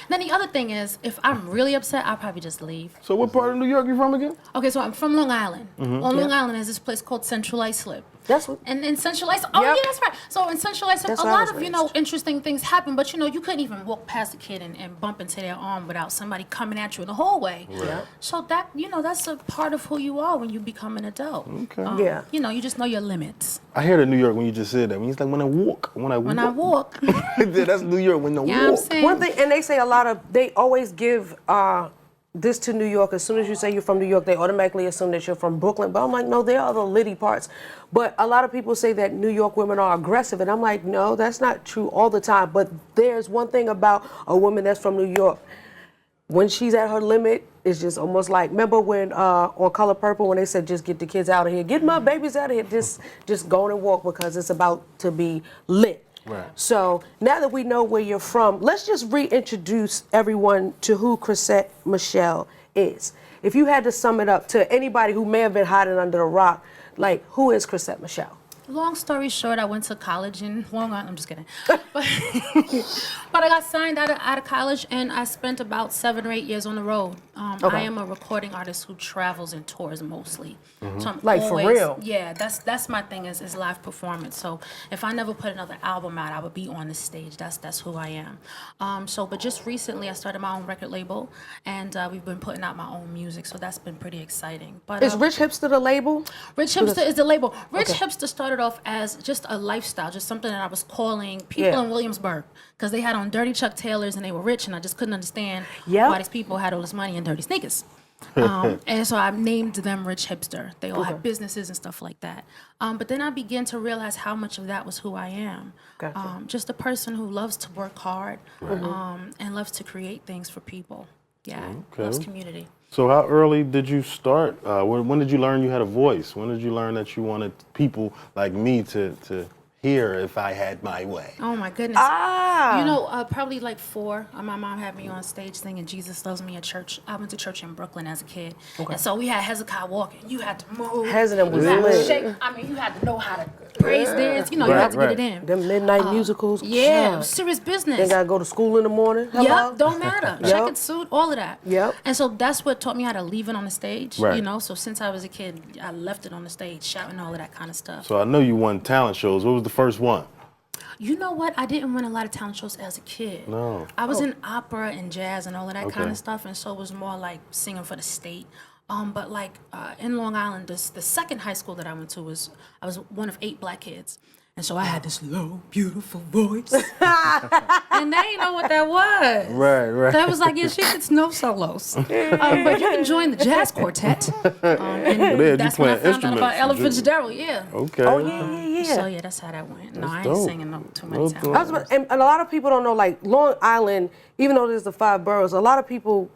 [SPEAKER 4] Then the other thing is, if I'm really upset, I'll probably just leave.
[SPEAKER 3] So what part of New York you from again?
[SPEAKER 4] Okay, so I'm from Long Island. On Long Island is this place called Central Islip.
[SPEAKER 2] That's what.
[SPEAKER 4] And in Central Islip, yeah, that's right. So in Central Islip, a lot of, you know, interesting things happen, but, you know, you couldn't even walk past a kid and bump into their arm without somebody coming at you in the hallway.
[SPEAKER 2] Right.
[SPEAKER 4] So that, you know, that's a part of who you are when you become an adult.
[SPEAKER 3] Okay.
[SPEAKER 4] You know, you just know your limits.
[SPEAKER 3] I hear the New York when you just said that. When it's like, when I walk.
[SPEAKER 4] When I walk.
[SPEAKER 3] That's New York when I walk.
[SPEAKER 4] I'm saying?
[SPEAKER 2] One thing, and they say they always give this to New York. As soon as you say you're from New York, they automatically assume that you're from Brooklyn. But I'm like, no, there are the litty parts. But a lot of people say that New York women are aggressive. And I'm like, no, that's not true all the time. But there's one thing about a woman that's from New York. When she's at her limit, it's just almost like, remember when on Color Purple when they said, just get the kids out of here. Get my babies out of here. Just go on and walk because it's about to be lit.
[SPEAKER 3] Right.
[SPEAKER 2] So now that we know where you're from, let's just reintroduce everyone to who Chrisette Michele is. If you had to sum it up to anybody who may have been hiding under a rock, like, who is Chrisette Michele?
[SPEAKER 4] Long story short, I went to college in Long Island. I'm just kidding. But I got signed out of college, and I spent about 7 or 8 years on the road. I am a recording artist who travels and tours mostly. So I'm
[SPEAKER 2] like
[SPEAKER 4] always,
[SPEAKER 2] for real?
[SPEAKER 4] Yeah, that's my thing is live performance. So if I never put another album out, I would be on the stage. That's who I am. But just recently, I started my own record label, and we've been putting out my own music. So that's been pretty exciting. But
[SPEAKER 2] Is Rich Hipster the label?
[SPEAKER 4] Rich Hipster is the label. Rich Hipster started off as just a lifestyle, just something that I was calling people in Williamsburg because they had on dirty Chuck Taylors and they were rich, and I just couldn't understand why these people had all this money and dirty sneakers. And so I named them Rich Hipster. They all had businesses and stuff like that. But then I began to realize how much of that was who I am.
[SPEAKER 2] Gotcha.
[SPEAKER 4] Just a person who loves to work hard and loves to create things for people. Yeah, loves community.
[SPEAKER 3] So how early did you start? When did you learn you had a voice? When did you learn that you wanted people like me to hear if I had my way?
[SPEAKER 4] Oh my goodness. You know, probably like 4. My mom had me on stage singing Jesus Loves Me at church. I went to church in Brooklyn as a kid. And so we had Hezekiah walking. You had to move.
[SPEAKER 2] Hezekiah was
[SPEAKER 4] lit. Shake. I mean, you had to know how to praise dance. You know, you had to get it in.
[SPEAKER 2] Them midnight musicals.
[SPEAKER 4] Yeah, serious business.
[SPEAKER 2] They gotta go to school in the morning.
[SPEAKER 4] Yep, don't matter. Checkered suit, all of that.
[SPEAKER 2] Yep.
[SPEAKER 4] And so that's what taught me how to leave it on the stage.
[SPEAKER 3] Right.
[SPEAKER 4] You know, so since I was a kid, I left it on the stage, shouting all of that kind of stuff.
[SPEAKER 3] So I know you won talent shows. What was the first one?
[SPEAKER 4] You know what? I didn't win a lot of talent shows as a kid.
[SPEAKER 3] No.
[SPEAKER 4] I was in opera and jazz and all of that kind of stuff, and so it was more like singing for the state. But like in Long Island, the second high school that I went to I was one of 8 black kids. And so I had this low, beautiful voice. And they didn't know what that was.
[SPEAKER 3] Right.
[SPEAKER 4] That was like, yeah, she gets no solos. But you can join the jazz quartet. And that's when I found out about Ella Fitzgerald,
[SPEAKER 3] Okay.
[SPEAKER 2] Oh, yeah.
[SPEAKER 4] So, yeah, that's how that went. No, I ain't
[SPEAKER 3] dope.
[SPEAKER 4] singing too many times.
[SPEAKER 2] And a lot of people don't know, like, Long Island, even though there's the 5 boroughs, a lot of people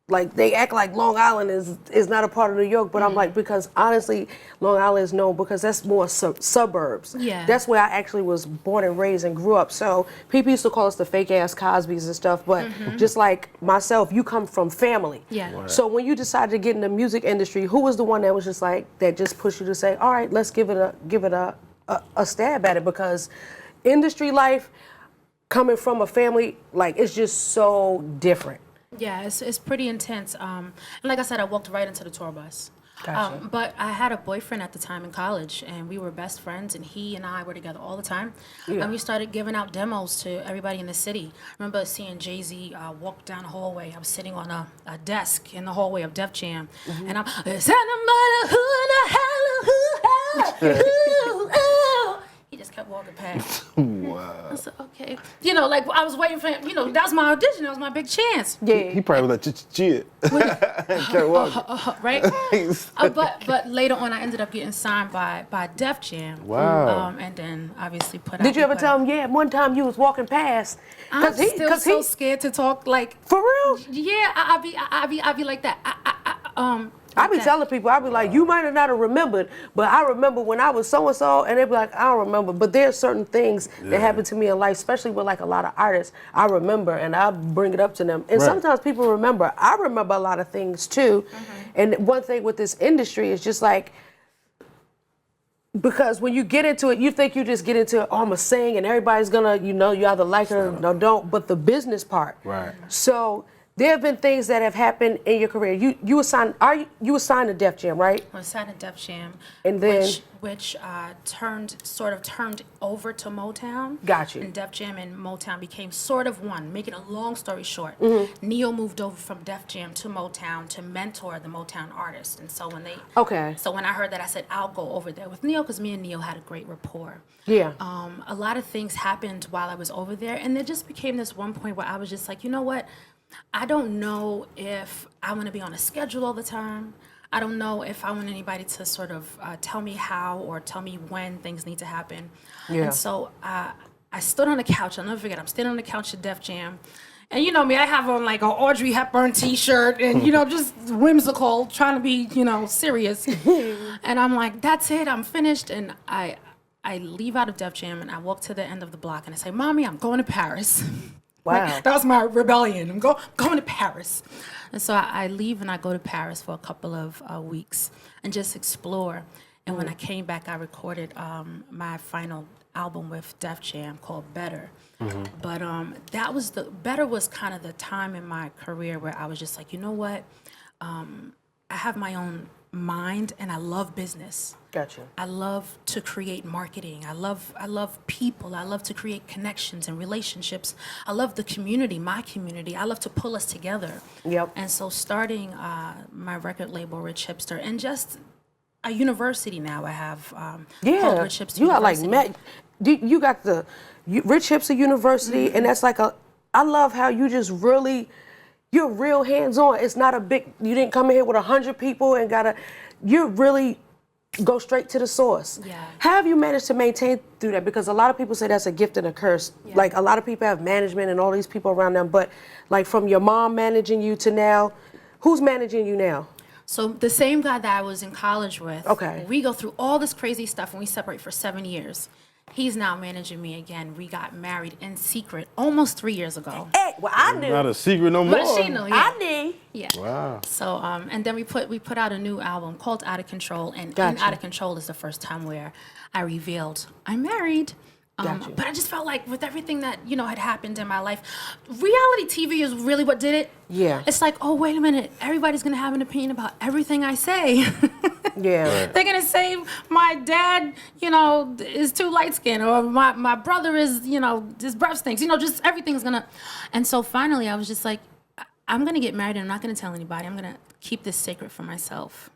[SPEAKER 2] like they act like Long Island is not a part of New York, but I'm like, because honestly, Long Island is known because that's more suburbs.
[SPEAKER 4] Yeah.
[SPEAKER 2] That's where I actually was born and raised and grew up. So people used to call us the fake ass Cosbys and stuff, but just like myself, you come from family.
[SPEAKER 4] Yeah. Right.
[SPEAKER 2] So when you decided to get in the music industry, who was the one that was just like, that just pushed you to say, all right, let's give it a stab at it? Because industry life, coming from a family, like it's just so different.
[SPEAKER 4] Yeah, it's pretty intense. And like I said, I walked right into the tour bus.
[SPEAKER 2] Gotcha.
[SPEAKER 4] But I had a boyfriend at the time in college, and we were best friends, and he and I were together all the time.
[SPEAKER 2] Yeah.
[SPEAKER 4] And we started giving out demos to everybody in the city. I remember seeing Jay-Z walk down the hallway. I was sitting on a desk in the hallway of Def Jam, and I'm, he just kept walking past.
[SPEAKER 3] Wow.
[SPEAKER 4] I said, okay. You know, like I was waiting for him. You know, that was my audition. That was my big chance.
[SPEAKER 2] Yeah.
[SPEAKER 3] He probably was like, shit. Can't walk.
[SPEAKER 4] Right? But later on, I ended up getting signed by Def Jam.
[SPEAKER 3] Wow.
[SPEAKER 4] And then obviously put out.
[SPEAKER 2] Did you ever tell him, yeah, one time you was walking past?
[SPEAKER 4] I'm still so scared to talk, like.
[SPEAKER 2] For real?
[SPEAKER 4] Yeah, I be like that.
[SPEAKER 2] I be telling people, I be like, you might have not have remembered, but I remember when I was so-and-so, and they be like, I don't remember. But there's certain things that happen to me in life, especially with like a lot of artists, I remember, and I bring it up to them. And sometimes people remember. I remember a lot of things too. And one thing with this industry is just like, because when you get into it, you think you just get into, oh, I'm going to sing, and everybody's going to, you know, you either like it or don't, but the business part.
[SPEAKER 3] Right.
[SPEAKER 2] So there have been things that have happened in your career. You were signed. You were signed to Def Jam, right?
[SPEAKER 4] I was signed to Def Jam,
[SPEAKER 2] and then
[SPEAKER 4] which turned over to Motown.
[SPEAKER 2] Got you.
[SPEAKER 4] And Def Jam and Motown became sort of one. Making a long story short, Neo moved over from Def Jam to Motown to mentor the Motown artists. And so so when I heard that, I said I'll go over there with Neo because me and Neo had a great rapport.
[SPEAKER 2] Yeah.
[SPEAKER 4] A lot of things happened while I was over there, and there just became this one point where I was just like, you know what? I don't know if I want to be on a schedule all the time. I don't know if I want anybody to sort of tell me how or tell me when things need to happen.
[SPEAKER 2] Yeah.
[SPEAKER 4] And so I stood on the couch. I'll never forget. I'm standing on the couch at Def Jam. And you know me, I have on like an Audrey Hepburn t-shirt and, you know, just whimsical, trying to be, you know, serious. And I'm like, that's it. I'm finished. And I leave out of Def Jam and I walk to the end of the block and I say, Mommy, I'm going to Paris.
[SPEAKER 2] Wow.
[SPEAKER 4] That was my rebellion. I'm going to Paris. And so I leave and I go to Paris for a couple of weeks and just explore. And when I came back, I recorded my final album with Def Jam called Better. But Better was kind of the time in my career where I was just like, you know what? I have my own mind and I love business.
[SPEAKER 2] Gotcha.
[SPEAKER 4] I love to create marketing. I love people. I love to create connections and relationships. I love the community, my community. I love to pull us together.
[SPEAKER 2] Yep.
[SPEAKER 4] And so starting my record label, Rich Hipster, and just a university now I have called Rich Hipster
[SPEAKER 2] you
[SPEAKER 4] University.
[SPEAKER 2] got like you got the Rich Hipster University, and that's like I love how you just really, you're real hands-on. It's not a big, you didn't come in here with 100 people and you're really go straight to the source.
[SPEAKER 4] Yeah.
[SPEAKER 2] How have you managed to maintain through that? Because a lot of people say that's a gift and a curse.
[SPEAKER 4] Yeah.
[SPEAKER 2] Like a lot of people have management and all these people around them, but like from your mom managing you to now, who's managing you now?
[SPEAKER 4] So the same guy that I was in college with,
[SPEAKER 2] Okay.
[SPEAKER 4] we go through all this crazy stuff and we separate for 7 years. He's now managing me again. We got married in secret almost 3 years ago.
[SPEAKER 2] Hey, well, I knew.
[SPEAKER 3] Not a secret no more.
[SPEAKER 4] But she knew, yeah.
[SPEAKER 2] I knew.
[SPEAKER 4] Yeah.
[SPEAKER 3] Wow.
[SPEAKER 4] So, and then we put out a new album called Out of Control, and
[SPEAKER 2] Gotcha.
[SPEAKER 4] in Out of Control is the first time where I revealed I'm married.
[SPEAKER 2] Gotcha.
[SPEAKER 4] But I just felt like with everything that, you know, had happened in my life, reality TV is really what did it.
[SPEAKER 2] Yeah.
[SPEAKER 4] It's like, oh, wait a minute, everybody's gonna have an opinion about everything I say.
[SPEAKER 2] Yeah.
[SPEAKER 3] Right.
[SPEAKER 4] They're gonna say my dad, you know, is too light skinned, or my brother is, you know, his breath stinks. You know, just everything's gonna. And so finally, I was just like, I'm gonna get married, and I'm not gonna tell anybody. I'm gonna keep this sacred for myself.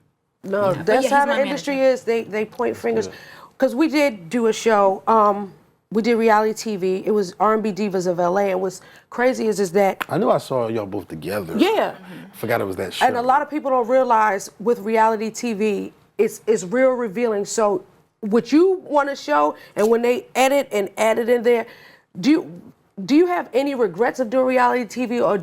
[SPEAKER 2] No,
[SPEAKER 4] Yeah.
[SPEAKER 2] that's
[SPEAKER 4] But yeah,
[SPEAKER 2] how
[SPEAKER 4] he's
[SPEAKER 2] the
[SPEAKER 4] my
[SPEAKER 2] industry
[SPEAKER 4] manager.
[SPEAKER 2] is. They point fingers. Because we did do a show. We did reality TV. It was R&B Divas of LA. And what's crazy is that
[SPEAKER 3] I knew I saw y'all both together.
[SPEAKER 2] yeah.
[SPEAKER 3] I forgot it was that show.
[SPEAKER 2] And a lot of people don't realize with reality TV, it's real revealing. So what you want to show, and when they edit and add it in there, do you have any regrets of doing reality TV, or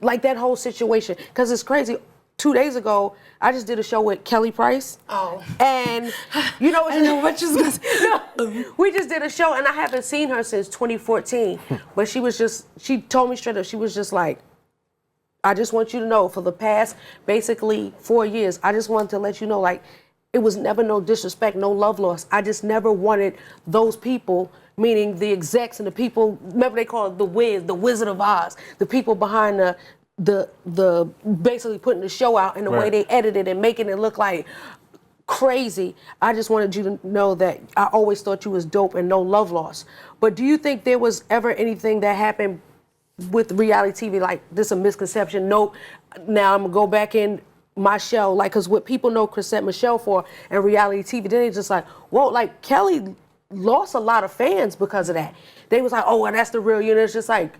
[SPEAKER 2] like that whole situation, because it's crazy. 2 days ago, I just did a show with Kelly Price.
[SPEAKER 4] Oh.
[SPEAKER 2] And you know,
[SPEAKER 4] I know what you're gonna say.
[SPEAKER 2] No, we just did a show, and I haven't seen her since 2014. But she told me straight up, she was just like, I just want you to know, for the past basically 4 years, I just wanted to let you know, like, it was never no disrespect, no love lost. I just never wanted those people, meaning the execs and the people, remember they call it the Wizard of Oz, the people behind the basically putting the show out and the way they edited and making it look like crazy. I just wanted you to know that I always thought you was dope and no love lost. But do you think there was ever anything that happened with reality TV, like this a misconception? Nope. Now I'm gonna go back in my shell, like, cause what people know Chrisette Michele for and reality TV, then they just like, whoa, like Kelly lost a lot of fans because of that. They was like, oh, well, that's the real you. And it's just like,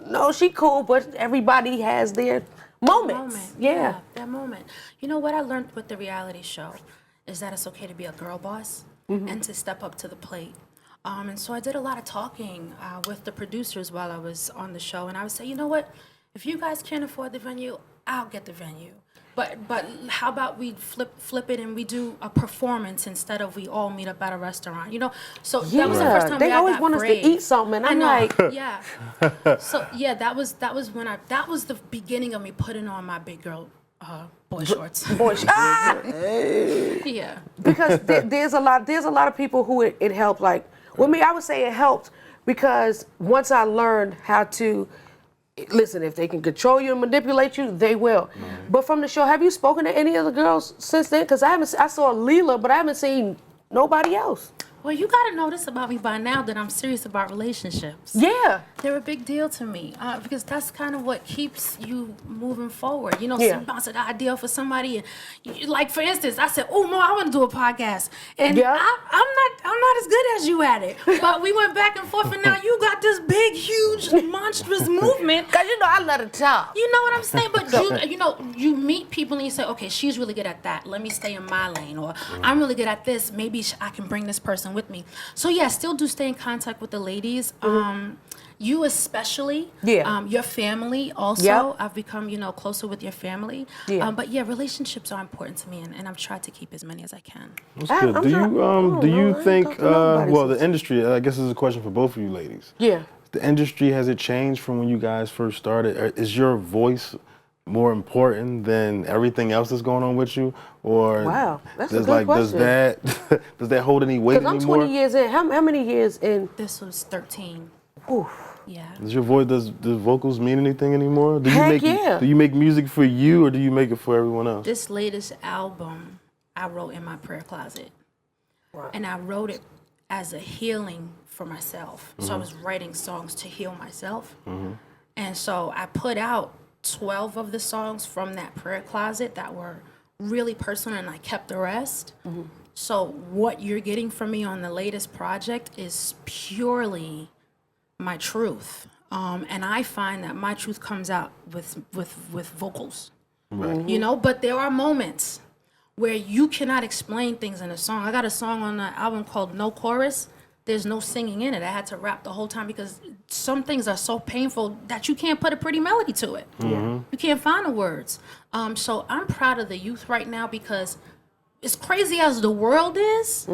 [SPEAKER 2] no, she cool, but everybody has their moments. Yeah,
[SPEAKER 4] that moment. You know what I learned with the reality show is that it's okay to be a girl boss and to step up to the plate. And so I did a lot of talking with the producers while I was on the show, and I would say, you know what, if you guys can't afford the venue, I'll get the venue. But how about we flip it and we do a performance instead of we all meet up at a restaurant, you know? So that was the first time
[SPEAKER 2] they always
[SPEAKER 4] got
[SPEAKER 2] want
[SPEAKER 4] brave.
[SPEAKER 2] us to eat something, and I'm like,
[SPEAKER 4] yeah. So yeah, that was the beginning of me putting on my big girl boy shorts. Yeah.
[SPEAKER 2] Because there's a lot of people who it helped. Like with me, I would say it helped because once I learned how to listen, if they can control you and manipulate you, they will. But from the show, have you spoken to any of the girls since then? Because I saw Leela, but I haven't seen nobody else.
[SPEAKER 4] Well, you got to know this about me by now, that I'm serious about relationships.
[SPEAKER 2] Yeah.
[SPEAKER 4] They're a big deal to me because that's kind of what keeps you moving forward. You know, you bounce an idea for somebody. And like, for instance, I said, oh, Mo, I want to do a podcast. And I'm not as good as you at it. But we went back and forth, and now you got this big, huge, monstrous movement.
[SPEAKER 2] Because, you know, I love to talk.
[SPEAKER 4] You know what I'm saying? But, you meet people and you say, okay, she's really good at that. Let me stay in my lane. Or I'm really good at this. Maybe I can bring this person with me. So yeah, still do stay in contact with the ladies. You especially, your family also. I've become, closer with your family. But yeah, relationships are important to me, and I've tried to keep as many as I can.
[SPEAKER 3] That's good. Do you think, the industry, I guess this is a question for both of you ladies.
[SPEAKER 2] Yeah.
[SPEAKER 3] The industry, has it changed from when you guys first started? Is your voice more important than everything else that's going on with you? Or
[SPEAKER 2] that's a good question.
[SPEAKER 3] Does that hold any weight anymore?
[SPEAKER 2] Because I'm 20 years in. How many years in?
[SPEAKER 4] This was 13.
[SPEAKER 2] Oof.
[SPEAKER 4] Yeah.
[SPEAKER 3] Does your voice, does vocals mean anything anymore? Do you make music for you, or do you make it for everyone else?
[SPEAKER 4] This latest album I wrote in my prayer closet. Wow. And I wrote it as a healing for myself. So I was writing songs to heal myself. And so I put out 12 of the songs from that prayer closet that were really personal, and I kept the rest. So what you're getting from me on the latest project is purely my truth. And I find that my truth comes out with vocals. Right. But there are moments where you cannot explain things in a song. I got a song on the album called No Chorus. There's no singing in it. I had to rap the whole time because some things are so painful that you can't put a pretty melody to it. You can't find the words. So I'm proud of the youth right now because as crazy as the world is,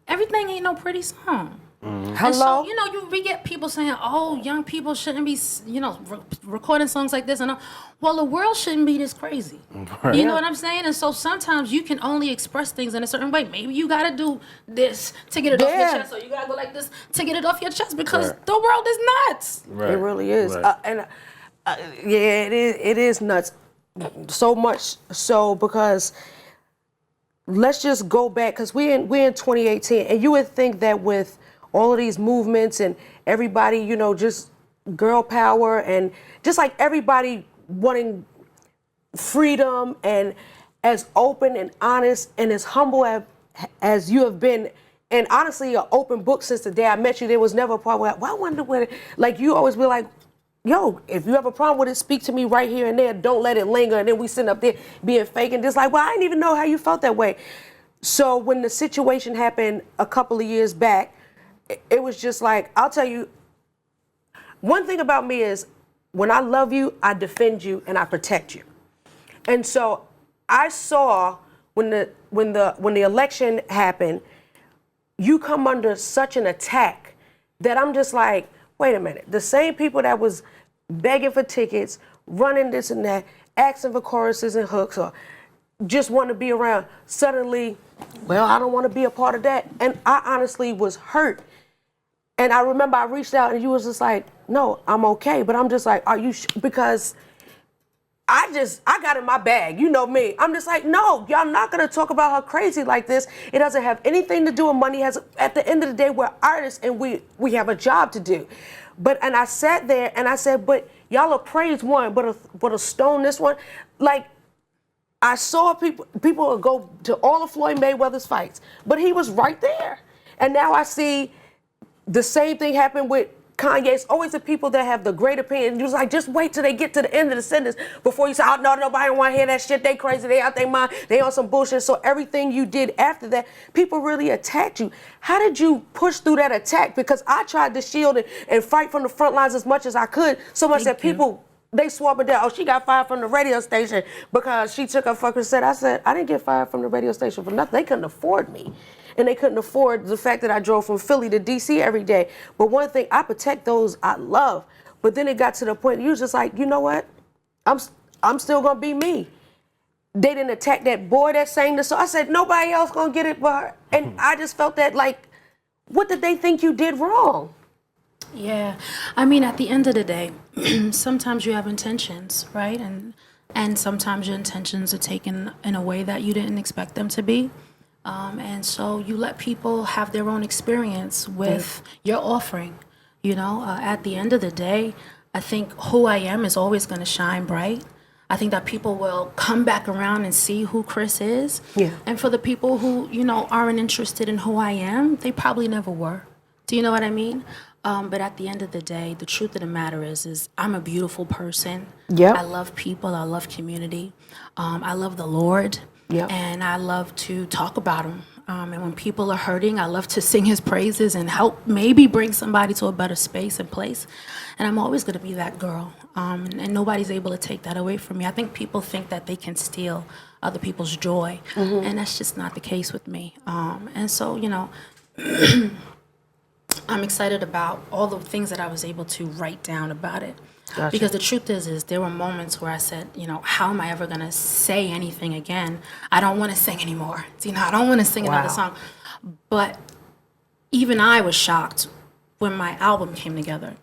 [SPEAKER 4] everything ain't no pretty song.
[SPEAKER 2] Hello?
[SPEAKER 4] So, we get people saying, oh, young people shouldn't be, recording songs like this. And well, the world shouldn't be this crazy. Right. You know what I'm saying? And so sometimes you can only express things in a certain way. Maybe you got to do this to get it off your chest, or you got to go like this to get it off your chest because the world is nuts.
[SPEAKER 2] Right. It really is. Right. It is nuts. So much so because let's just go back, because we're in 2018, and you would think that with all of these movements and everybody, just girl power and just like everybody wanting freedom and as open and honest and as humble as you have been, and honestly an open book since the day I met you, there was never a problem with, well, I wonder what, like you always be like, yo, if you have a problem with it, speak to me right here and there. Don't let it linger. And then we sitting up there being fake and just like, well, I didn't even know how you felt that way. So when the situation happened a couple of years back, it was just like, I'll tell you, one thing about me is when I love you, I defend you and I protect you. And so I saw when the election happened, you come under such an attack that I'm just like, wait a minute. The same people that was begging for tickets, running this and that, asking for choruses and hooks, or just want to be around, suddenly, well, I don't want to be a part of that. And I honestly was hurt. And I remember I reached out and you was just like, no, I'm okay. But I'm just like, are you because I got in my bag, you know me. I'm just like, no, y'all not gonna talk about her crazy like this. It doesn't have anything to do with money. At the end of the day, we're artists and we have a job to do. And I sat there and I said, but y'all will praise one, but a stone this one. Like, I saw people would go to all of Floyd Mayweather's fights, but he was right there. And now I see the same thing happen with Kanye. It's always the people that have the great opinion. You was like, just wait till they get to the end of the sentence before you say, oh, no, nobody want to hear that shit. They crazy. They out their mind. They on some bullshit. So everything you did after that, people really attacked you. How did you push through that attack? Because I tried to shield and fight from the front lines as much as I could. So much that people, they swore me down. Oh, she got fired from the radio station because she took her fucking set. I said, I didn't get fired from the radio station for nothing. They couldn't afford me. And they couldn't afford the fact that I drove from Philly to DC every day. But one thing, I protect those I love. But then it got to the point, you was just like, you know what? I'm still gonna be me. They didn't attack that boy that sang the song. I said, nobody else gonna get it but her. And I just felt that, like, what did they think you did wrong?
[SPEAKER 4] Yeah, I mean, at the end of the day, sometimes you have intentions, right? And sometimes your intentions are taken in a way that you didn't expect them to be. And so you let people have their own experience with your offering. You know, at the end of the day, I think who I am is always going to shine bright. I think that people will come back around and see who Chris is. Yeah. And for the people who, you know, aren't interested in who I am, they probably never were. Do you know what I mean? But at the end of the day, the truth of the matter is I'm a beautiful person. Yeah. I love people. I love community. I love the Lord. Yep. And I love to talk about him. And when people are hurting, I love to sing his praises and help maybe bring somebody to a better space and place. And I'm always going to be that girl. And nobody's able to take that away from me. I think people think that they can steal other people's joy. Mm-hmm. And that's just not the case with me. And so, you know, I'm excited about all the things that I was able to write down about it. Gotcha. Because the truth is there were moments where I said, you know, how am I ever going to say anything again? I don't want to sing anymore. You know, I don't want to sing another song. But even I was shocked when my album came together.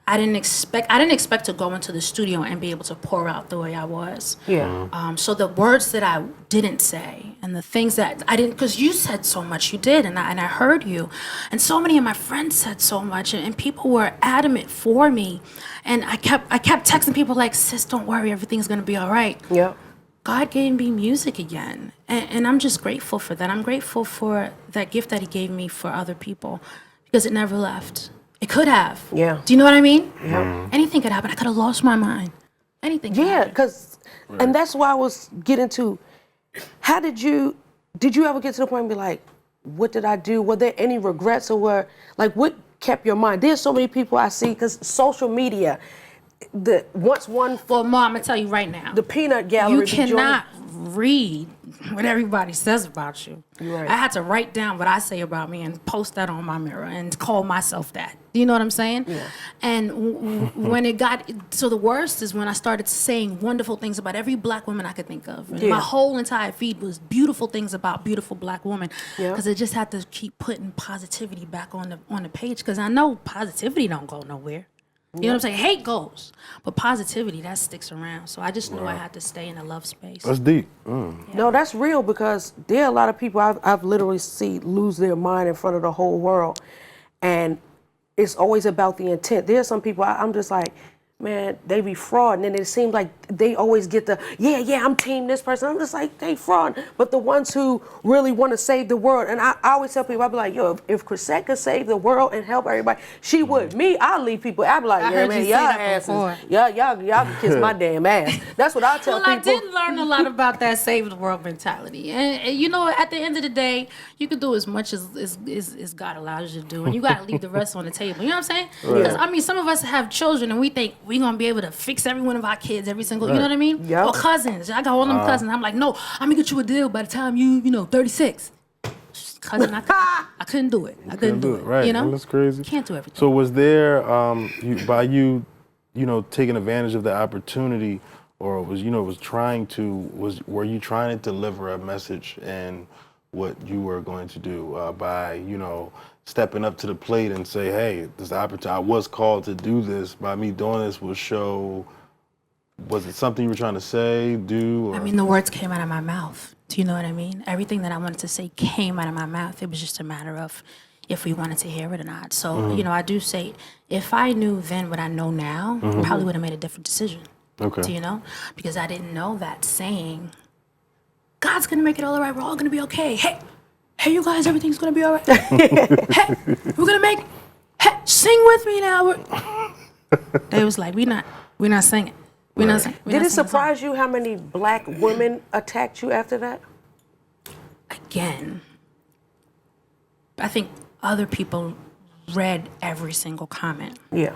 [SPEAKER 4] I didn't expect to go into the studio and be able to pour out the way I was. Yeah. So the words that I didn't say and the things that I didn't, because you said so much, you did, and I heard you, and so many of my friends said so much, and people were adamant for me, and I kept texting people like, sis, don't worry, everything's gonna be all right. Yeah. God gave me music again, and I'm just grateful for that. I'm grateful for that gift that He gave me for other people, because it never left. It could have. Yeah. Do you know what I mean? Yeah. Anything could happen. I could have lost my mind. Anything could happen.
[SPEAKER 2] Because, and that's why I was getting to, how did you ever get to the point and be like, what did I do? Were there any regrets or what kept your mind? There's so many people I see, because social media, well, Mom,
[SPEAKER 4] I'm going to tell you right now.
[SPEAKER 2] The peanut gallery.
[SPEAKER 4] You cannot read what everybody says about you. Right. I had to write down what I say about me and post that on my mirror and call myself that. Do you know what I'm saying? Yeah. And when it got, so the worst is when I started saying wonderful things about every black woman I could think of. And my whole entire feed was beautiful things about beautiful black women. Because I just had to keep putting positivity back on the page, because I know positivity don't go nowhere. You know what I'm saying? Hate goes, but positivity, that sticks around. So I just knew I had to stay in a love space.
[SPEAKER 3] That's deep.
[SPEAKER 2] Yeah. No, that's real, because there are a lot of people I've literally seen lose their mind in front of the whole world. And it's always about the intent. There are some people I'm just like, man, they be fraud. And it seems like they always get the, I'm team this person. I'm just like, they fraud. But the ones who really want to save the world, and I always tell people, I be like, yo, if Chrisette could save the world and help everybody, she would. Me, I'll leave people. I be like, yeah, man, y'all asses. Y'all can kiss my damn ass. That's what I tell people.
[SPEAKER 4] Well, I did learn a lot about that save the world mentality. And you know, at the end of the day, you can do as much as God allows you to do. And you got to leave the rest on the table. You know what I'm saying? Because, I mean, some of us have children and we think, we gonna be able to fix every one of our kids, every single, you know what I mean?
[SPEAKER 2] Yep.
[SPEAKER 4] Or cousins. I got all them cousins. I'm like, no, I'm gonna get you a deal by the time you 36. Cousin, I couldn't do it. I couldn't do it.
[SPEAKER 3] Right.
[SPEAKER 4] You know?
[SPEAKER 3] Well, that's crazy.
[SPEAKER 4] Can't do everything.
[SPEAKER 3] So was there, by you taking advantage of the opportunity, or were you trying to deliver a message in what you were going to do by, stepping up to the plate and say, hey, this opportunity, I was called to do this. By me doing this will show, was it something you were trying to say, do? Or?
[SPEAKER 4] I mean, the words came out of my mouth. Do you know what I mean? Everything that I wanted to say came out of my mouth. It was just a matter of if we wanted to hear it or not. So, I do say, if I knew then what I know now, I probably would have made a different decision.
[SPEAKER 3] Okay.
[SPEAKER 4] Do you know? Because I didn't know that saying, God's going to make it all right. We're all going to be okay. Hey, you guys, everything's going to be all right. Hey, we're going to make, sing with me now. They was like, we're not singing. We're not singing.
[SPEAKER 2] Did it surprise you how many black women attacked you after that?
[SPEAKER 4] Again, I think other people read every single comment.
[SPEAKER 2] Yeah.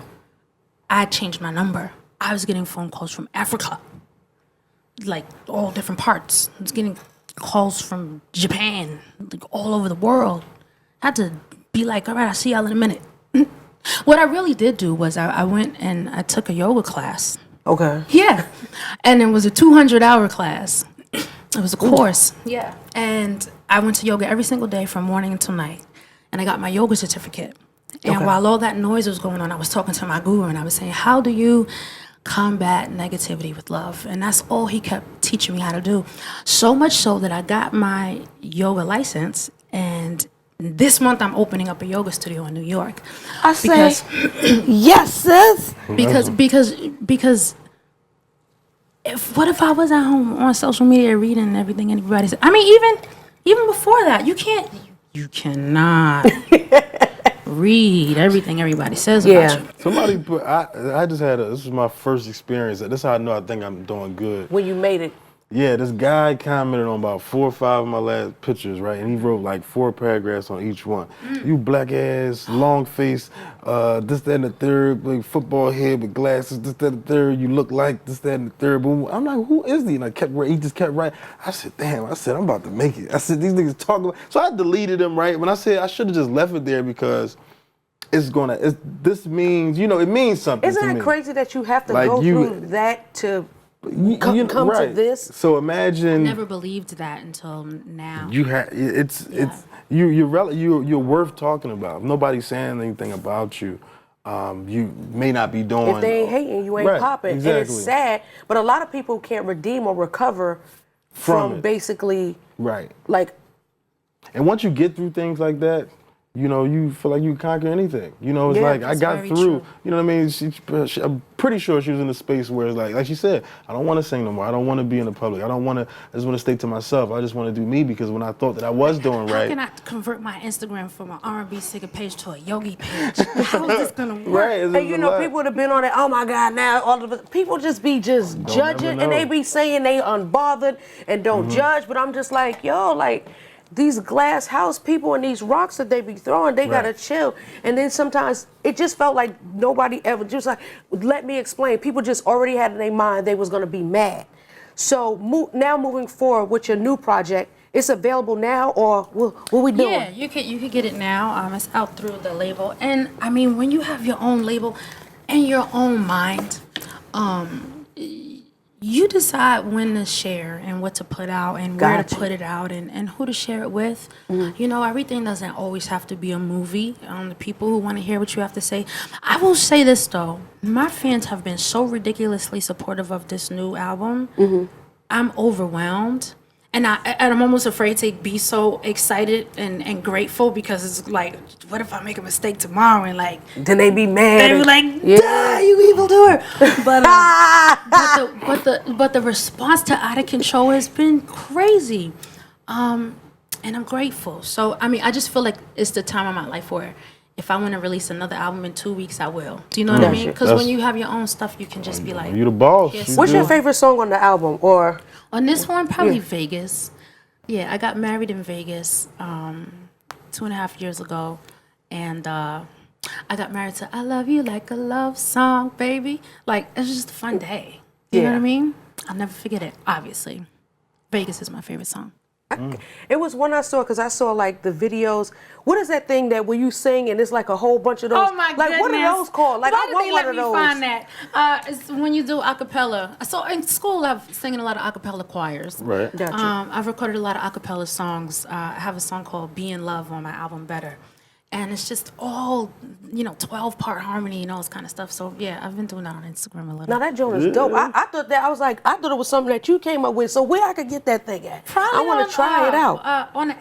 [SPEAKER 4] I changed my number. I was getting phone calls from Africa, like all different parts. I was getting calls from Japan, like all over the world. I had to be like, all right, I'll see y'all in a minute. What I really did do was I went and I took a yoga class.
[SPEAKER 2] Okay.
[SPEAKER 4] Yeah. And it was a 200-hour class. It was a course. Yeah. And I went to yoga every single day from morning until night. And I got my yoga certificate. And while all that noise was going on, I was talking to my guru and I was saying, how do you combat negativity with love? And that's all he kept teaching me how to do. So much so that I got my yoga license, and this month I'm opening up a yoga studio in New York.
[SPEAKER 2] Yes, sis.
[SPEAKER 4] Because what if I was at home on social media reading everything anybody said? I mean, even before that, you cannot read everything everybody says about you.
[SPEAKER 3] Somebody put, I just had this was my first experience. This is how I know I think I'm doing good.
[SPEAKER 2] When you made it.
[SPEAKER 3] Yeah, this guy commented on about 4 or 5 of my last pictures, right? And he wrote like 4 paragraphs on each one. You black ass, long face, this, that, and the third, like football head with glasses, this, that, and the third, you look like this, that, and the third. Boom. I'm like, who is he? And he just kept writing. I said, damn, I'm about to make it. I said, these niggas talking. So I deleted him, right? When I said I should have just left it there because this means, it means something
[SPEAKER 2] Isn't
[SPEAKER 3] to
[SPEAKER 2] that
[SPEAKER 3] me.
[SPEAKER 2] crazy that you have to go through that to come to this?
[SPEAKER 3] So imagine.
[SPEAKER 4] I never believed that until now.
[SPEAKER 3] You're worth talking about. If nobody's saying anything about you, you may not be doing.
[SPEAKER 2] If they ain't hating, you ain't popping.
[SPEAKER 3] Exactly.
[SPEAKER 2] And it's sad, but a lot of people can't redeem or recover from basically like.
[SPEAKER 3] And once you get through things like that, you feel like you can conquer anything. It's like I got through.
[SPEAKER 4] True.
[SPEAKER 3] You know what I mean? I'm pretty sure she was in a space where it's like she said, I don't want to sing no more. I don't want to be in the public. I just want to stay to myself. I just want to do me, because when I thought that I was doing right.
[SPEAKER 4] How can I convert my Instagram from an R&B singer page to a yogi page? How is this gonna work?
[SPEAKER 3] Right.
[SPEAKER 2] And people would have been on it. Oh my God! Now all of it, people just be judging, and they be saying they unbothered and don't judge. But I'm just like, these glass house people and these rocks that they be throwing, they gotta chill. And then sometimes it just felt like nobody ever, just like, let me explain. People just already had in their mind they was gonna be mad. So now moving forward with your new project, it's available now, or what we doing?
[SPEAKER 4] Yeah, you can get it now. It's out through the label. And I mean, when you have your own label and your own mind, you decide when to share and what to put out and where to put it out and who to share it with. Everything doesn't always have to be a movie. The people who want to hear what you have to say. I will say this, though. My fans have been so ridiculously supportive of this new album. I'm overwhelmed. And I'm almost afraid to be so excited and grateful, because it's like, what if I make a mistake tomorrow and like
[SPEAKER 2] then they be mad.
[SPEAKER 4] They be like, you evildoer. But the response to Out of Control has been crazy, and I'm grateful. So I mean, I just feel like it's the time of my life where if I want to release another album in 2 weeks, I will. Do you know what I mean? Because when you have your own stuff, you can just be like,
[SPEAKER 3] you the boss.
[SPEAKER 2] What's your favorite song on the album? Or
[SPEAKER 4] on this one, probably Vegas. Yeah, I got married in Vegas 2.5 years ago, and I got married to I Love You Like a Love Song, Baby. Like, it was just a fun day. You know what I mean? I'll never forget it, obviously. Vegas is my favorite song.
[SPEAKER 2] It was one I saw because I saw like the videos. What is that thing that when you sing and it's like a whole bunch of those?
[SPEAKER 4] Oh my
[SPEAKER 2] like,
[SPEAKER 4] goodness!
[SPEAKER 2] What are those called? Like
[SPEAKER 4] Why
[SPEAKER 2] I
[SPEAKER 4] did
[SPEAKER 2] want
[SPEAKER 4] they
[SPEAKER 2] one
[SPEAKER 4] let
[SPEAKER 2] of
[SPEAKER 4] me
[SPEAKER 2] those.
[SPEAKER 4] find that? It's when you do acapella. So in school, I've singing a lot of acapella choirs.
[SPEAKER 3] Right.
[SPEAKER 2] Gotcha.
[SPEAKER 4] I've recorded a lot of acapella songs. I have a song called "Be in Love" on my album Better. And it's just all, 12-part harmony and all this kind of stuff. So, yeah, I've been doing that on Instagram a little.
[SPEAKER 2] Now, that joint is dope. I thought it was something that you came up with. So where I could get that thing at?
[SPEAKER 4] Probably
[SPEAKER 2] I want to try it out.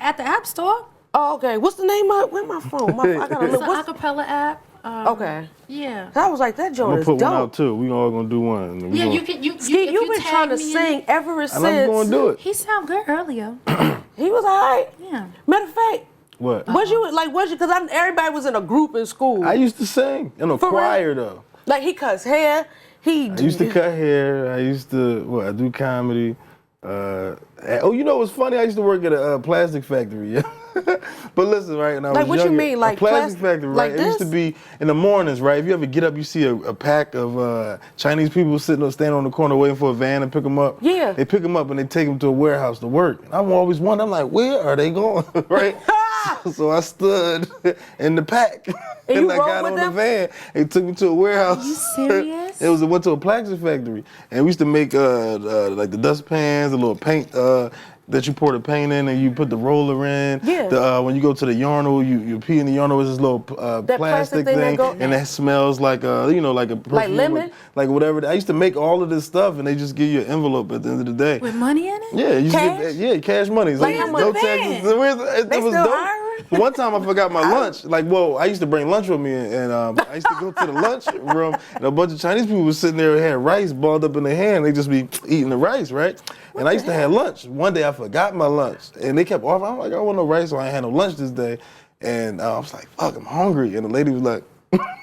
[SPEAKER 4] At the App Store.
[SPEAKER 2] Oh, okay. What's the name of it? Where's my phone? I gotta
[SPEAKER 4] It's
[SPEAKER 2] look.
[SPEAKER 4] an acapella app.
[SPEAKER 2] Okay.
[SPEAKER 4] Yeah.
[SPEAKER 2] I was like, that
[SPEAKER 3] I'm
[SPEAKER 2] joint
[SPEAKER 3] gonna
[SPEAKER 2] is
[SPEAKER 3] put
[SPEAKER 2] dope.
[SPEAKER 3] one out too. We all gonna do one.
[SPEAKER 4] Yeah, you can.
[SPEAKER 2] Ski,
[SPEAKER 4] if
[SPEAKER 2] you've
[SPEAKER 4] you
[SPEAKER 2] been
[SPEAKER 4] tag
[SPEAKER 2] trying to
[SPEAKER 4] me in-
[SPEAKER 2] sing ever since.
[SPEAKER 3] And I'm gonna do it.
[SPEAKER 4] He sounded good earlier.
[SPEAKER 2] He was all right.
[SPEAKER 4] Yeah.
[SPEAKER 2] Matter of fact,
[SPEAKER 3] What?
[SPEAKER 2] was you, because everybody was in a group in school.
[SPEAKER 3] I used to sing in a
[SPEAKER 2] For
[SPEAKER 3] choir
[SPEAKER 2] real?
[SPEAKER 3] though.
[SPEAKER 2] Like, he cuts hair.
[SPEAKER 3] I used to cut hair. I used to I do comedy. What's funny? I used to work at a plastic factory. Yeah. But listen, right? And I
[SPEAKER 2] Like,
[SPEAKER 3] was
[SPEAKER 2] what you
[SPEAKER 3] younger,
[SPEAKER 2] mean, like
[SPEAKER 3] a plastic
[SPEAKER 2] plas-
[SPEAKER 3] factory,
[SPEAKER 2] like
[SPEAKER 3] right? It used to
[SPEAKER 2] this?
[SPEAKER 3] be in the mornings, right? If you ever get up, you see a pack of Chinese people standing on the corner waiting for a van to pick them up.
[SPEAKER 2] Yeah.
[SPEAKER 3] They pick them up and they take them to a warehouse to work. And I'm always wondering, I'm like, where are they going, right? So I stood in the pack
[SPEAKER 2] And you
[SPEAKER 3] I
[SPEAKER 2] rode
[SPEAKER 3] got
[SPEAKER 2] with
[SPEAKER 3] on
[SPEAKER 2] them?
[SPEAKER 3] the van. They took me to a warehouse.
[SPEAKER 4] Are you serious?
[SPEAKER 3] Went to a plastic factory, and we used to make like the dustpans, the little paint that you pour the paint in, and you put the roller in.
[SPEAKER 2] Yeah.
[SPEAKER 3] When you go to the urinal, you pee in the urinal with this little plastic
[SPEAKER 2] thing that
[SPEAKER 3] thing,
[SPEAKER 2] go-
[SPEAKER 3] and it smells like like a perfume,
[SPEAKER 2] Like lemon?
[SPEAKER 3] like whatever. I used to make all of this stuff, and they just give you an envelope at the end of the day.
[SPEAKER 4] With money in it?
[SPEAKER 3] Yeah, you
[SPEAKER 2] Cash?
[SPEAKER 3] get cash money.
[SPEAKER 2] Like how much?
[SPEAKER 3] no
[SPEAKER 4] Van?
[SPEAKER 3] taxes. It
[SPEAKER 2] They
[SPEAKER 3] was
[SPEAKER 2] still
[SPEAKER 3] dope.
[SPEAKER 2] hiring?
[SPEAKER 3] One time I forgot my lunch. I used to bring lunch with me, and I used to go to the lunch room, and a bunch of Chinese people was sitting there and had rice balled up in their hand. They just be eating the rice, right? And I used to have lunch. One day I forgot my lunch, and they kept offering. I'm like, I don't want no rice, so I ain't had no lunch this day. And I was like, fuck, I'm hungry. And the lady was like,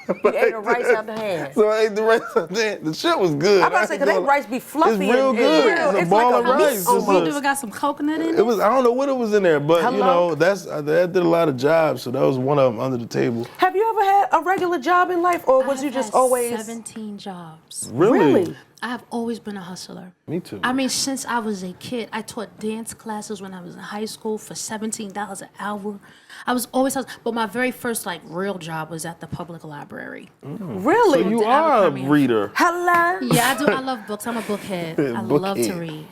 [SPEAKER 2] You ate the rice out the hand.
[SPEAKER 3] So I ate the rice out the hand. The shit was good.
[SPEAKER 2] I'm about to say, because that rice be fluffy.
[SPEAKER 3] It's real
[SPEAKER 2] and
[SPEAKER 3] good.
[SPEAKER 2] real.
[SPEAKER 3] It's a
[SPEAKER 2] It's
[SPEAKER 3] ball
[SPEAKER 2] like
[SPEAKER 3] of
[SPEAKER 2] a
[SPEAKER 3] rice.
[SPEAKER 2] miso
[SPEAKER 3] It's
[SPEAKER 4] We
[SPEAKER 3] a-
[SPEAKER 4] do got some coconut in it.
[SPEAKER 3] It was, I don't know what it was in there, but
[SPEAKER 2] Hello?
[SPEAKER 3] I did a lot of jobs, so that was one of them under the table.
[SPEAKER 2] Have you ever had a regular job in life, or was you just always
[SPEAKER 4] 17 jobs.
[SPEAKER 2] Really?
[SPEAKER 4] I have always been a hustler.
[SPEAKER 3] Me too.
[SPEAKER 4] I mean, since I was a kid, I taught dance classes when I was in high school for $17 an hour. I was always hustling, but my very first real job was at the public library.
[SPEAKER 2] really?
[SPEAKER 3] So you
[SPEAKER 4] to
[SPEAKER 3] are a
[SPEAKER 4] Abercrombie.
[SPEAKER 3] reader.
[SPEAKER 2] Hello.
[SPEAKER 4] Yeah, I do. I love books. I'm a bookhead. I love to
[SPEAKER 3] Bookhead.
[SPEAKER 4] read.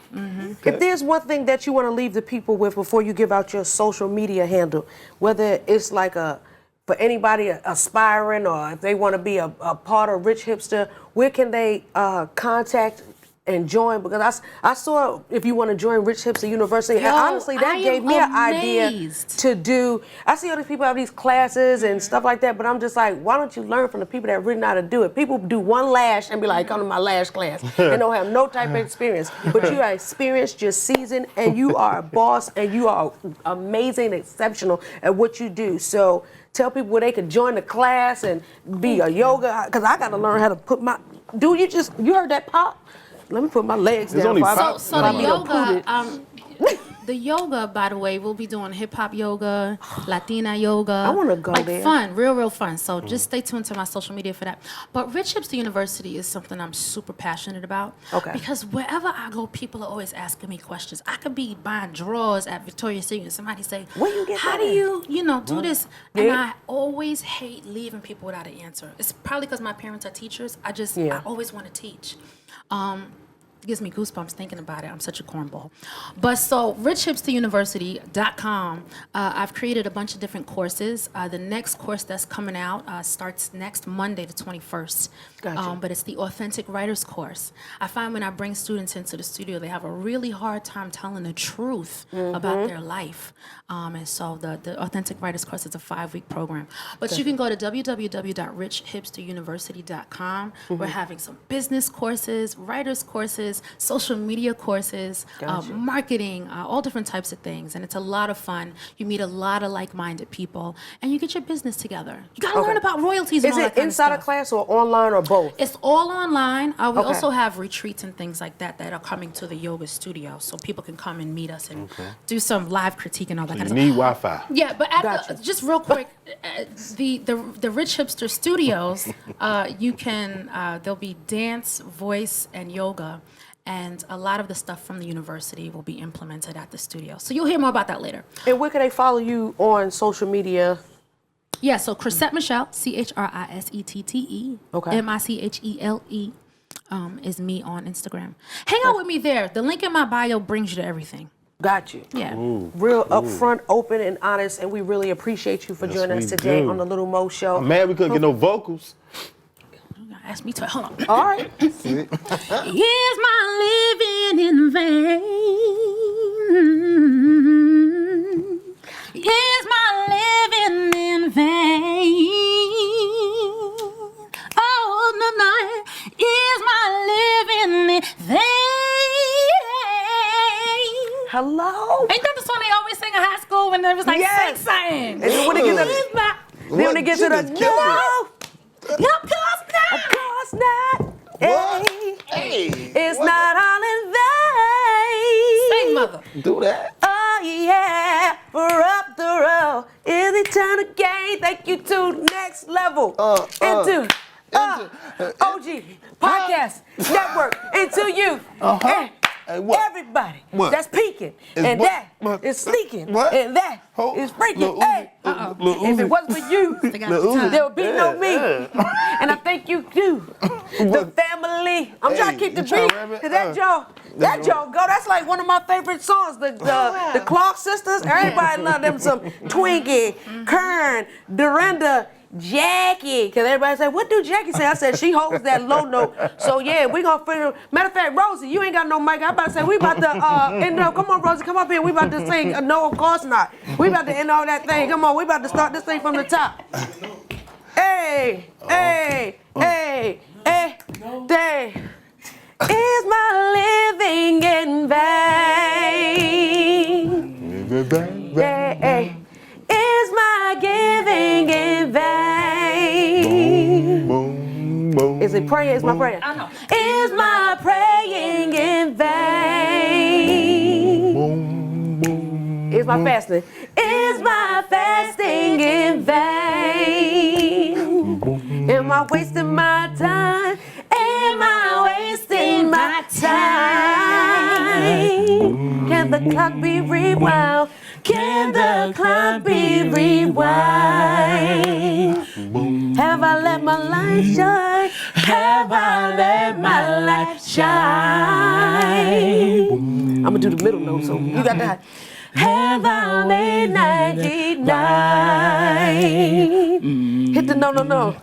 [SPEAKER 2] If there's one thing that you want to leave the people with before you give out your social media handle, whether it's for anybody aspiring or if they want to be a part of Rich Hipster, where can they contact and join? Because I saw if you want to join Rich Hipster University, and
[SPEAKER 4] Yo,
[SPEAKER 2] honestly, that
[SPEAKER 4] I
[SPEAKER 2] gave
[SPEAKER 4] am
[SPEAKER 2] me an idea
[SPEAKER 4] amazed.
[SPEAKER 2] to do. I see all these people have these classes and stuff like that, but I'm just like, why don't you learn from the people that really know how to do it? People do one lash and be like, come to my lash class, and don't have no type of experience. But you are experienced, you're seasoned, and you are a boss, and you are amazing, exceptional at what you do. So tell people where they can join the class and be a yoga, because I got to learn how to put my. Dude, you heard that pop? Let me put my legs
[SPEAKER 3] It's
[SPEAKER 2] down.
[SPEAKER 3] only
[SPEAKER 2] before I-
[SPEAKER 3] pop.
[SPEAKER 4] So
[SPEAKER 2] before I
[SPEAKER 4] the
[SPEAKER 2] be uprooted.
[SPEAKER 4] yoga, the yoga, by the way, we'll be doing hip hop yoga, Latina yoga.
[SPEAKER 2] I wanna go there.
[SPEAKER 4] Fun, real fun. So just stay tuned to my social media for that. But Rich Hipster University is something I'm super passionate about.
[SPEAKER 2] Okay.
[SPEAKER 4] Because wherever I go, people are always asking me questions. I could be buying drawers at Victoria's Secret and somebody say,
[SPEAKER 2] Where you get
[SPEAKER 4] how
[SPEAKER 2] that
[SPEAKER 4] do
[SPEAKER 2] at?"
[SPEAKER 4] you, do this? And
[SPEAKER 2] Yeah.
[SPEAKER 4] I always hate leaving people without an answer. It's probably because my parents are teachers. I
[SPEAKER 2] Yeah.
[SPEAKER 4] always want to teach. It gives me goosebumps thinking about it. I'm such a cornball. But so richhipsteruniversity.com, I've created a bunch of different courses. The next course that's coming out starts next Monday, the 21st.
[SPEAKER 2] Gotcha.
[SPEAKER 4] But it's the Authentic Writers course. I find when I bring students into the studio, they have a really hard time telling the truth about their life. And so the Authentic Writers course is a 5-week program. But you can go to www.richhipsteruniversity.com. We're having some business courses, writers courses, courses, social media courses, marketing, all different types of things. And it's a lot of fun. You meet a lot of like-minded people, and you get your business together. You got to learn about royalties and all that kind of stuff. Is it inside a class or online or both? It's all online. We also have retreats and things like that are coming to the yoga studio, so people can come and meet us and do some live critique and all that kind of stuff.
[SPEAKER 3] You need Wi-Fi.
[SPEAKER 4] Yeah, but just real quick, the Rich Hipster Studios, you can, there'll be dance, voice, and yoga, and a lot of the stuff from the university will be implemented at the studio. So you'll hear more about that later. And where can they follow you on social media? Yeah, so Chrisette Michele, Chrisette, Michele, is me on Instagram. Hang out with me there. The link in my bio brings you to everything. Got you. Yeah. Real upfront, open, and honest, and we really appreciate you for joining us today on the Lil Mo Show.
[SPEAKER 3] I'm mad we couldn't get no vocals.
[SPEAKER 4] Ask me to. Hold on.
[SPEAKER 2] All right.
[SPEAKER 4] Is my living in vain? Is my living in vain? Oh, no. Is my living in vain?
[SPEAKER 2] Hello?
[SPEAKER 4] Ain't that the song they always sing in high school when they was like, sing?
[SPEAKER 2] And then when they get to the, no. Of course not. Of course not. Hey. It's not all in vain.
[SPEAKER 4] Sing, mother.
[SPEAKER 3] Do that.
[SPEAKER 2] Oh, yeah. We're up the road. Is eternal gain. Thank you to Next Level. Into OG Podcast Network. Into you. Everybody that's peeking. And that is sneaking. And that is freaking. Hey. If it wasn't for you, there would be no me. And I thank you too. The family. I'm trying to keep the beat. Cause that Joe go. That's like one of my favorite songs. The Clark sisters. Everybody love them some Twinkie, Kern, Dorinda, Jackie. Cause everybody say, what do Jackie say? I said, she holds that low note. So yeah, we gonna figure. Matter of fact, Rosie, you ain't got no mic. I about to say, we about to end up. Come on, Rosie, come up here. We about to sing. No, of course not. We about to end all that thing. Come on, we about to start this thing from the top. Hey, hey, hey, hey, hey. Is my living in vain? Hey. Is my giving in vain? Is it prayer? Is my prayer? I know. Is my praying in vain? Is my fasting? Is my fasting in vain? Am I wasting my time? Am I wasting my time? Can the clock be rewound? Can the clock be rewind? Have I let my light shine? Have I let my light shine? I'm gonna do the middle note, so you got that. Have I late 99? Hit the no. No.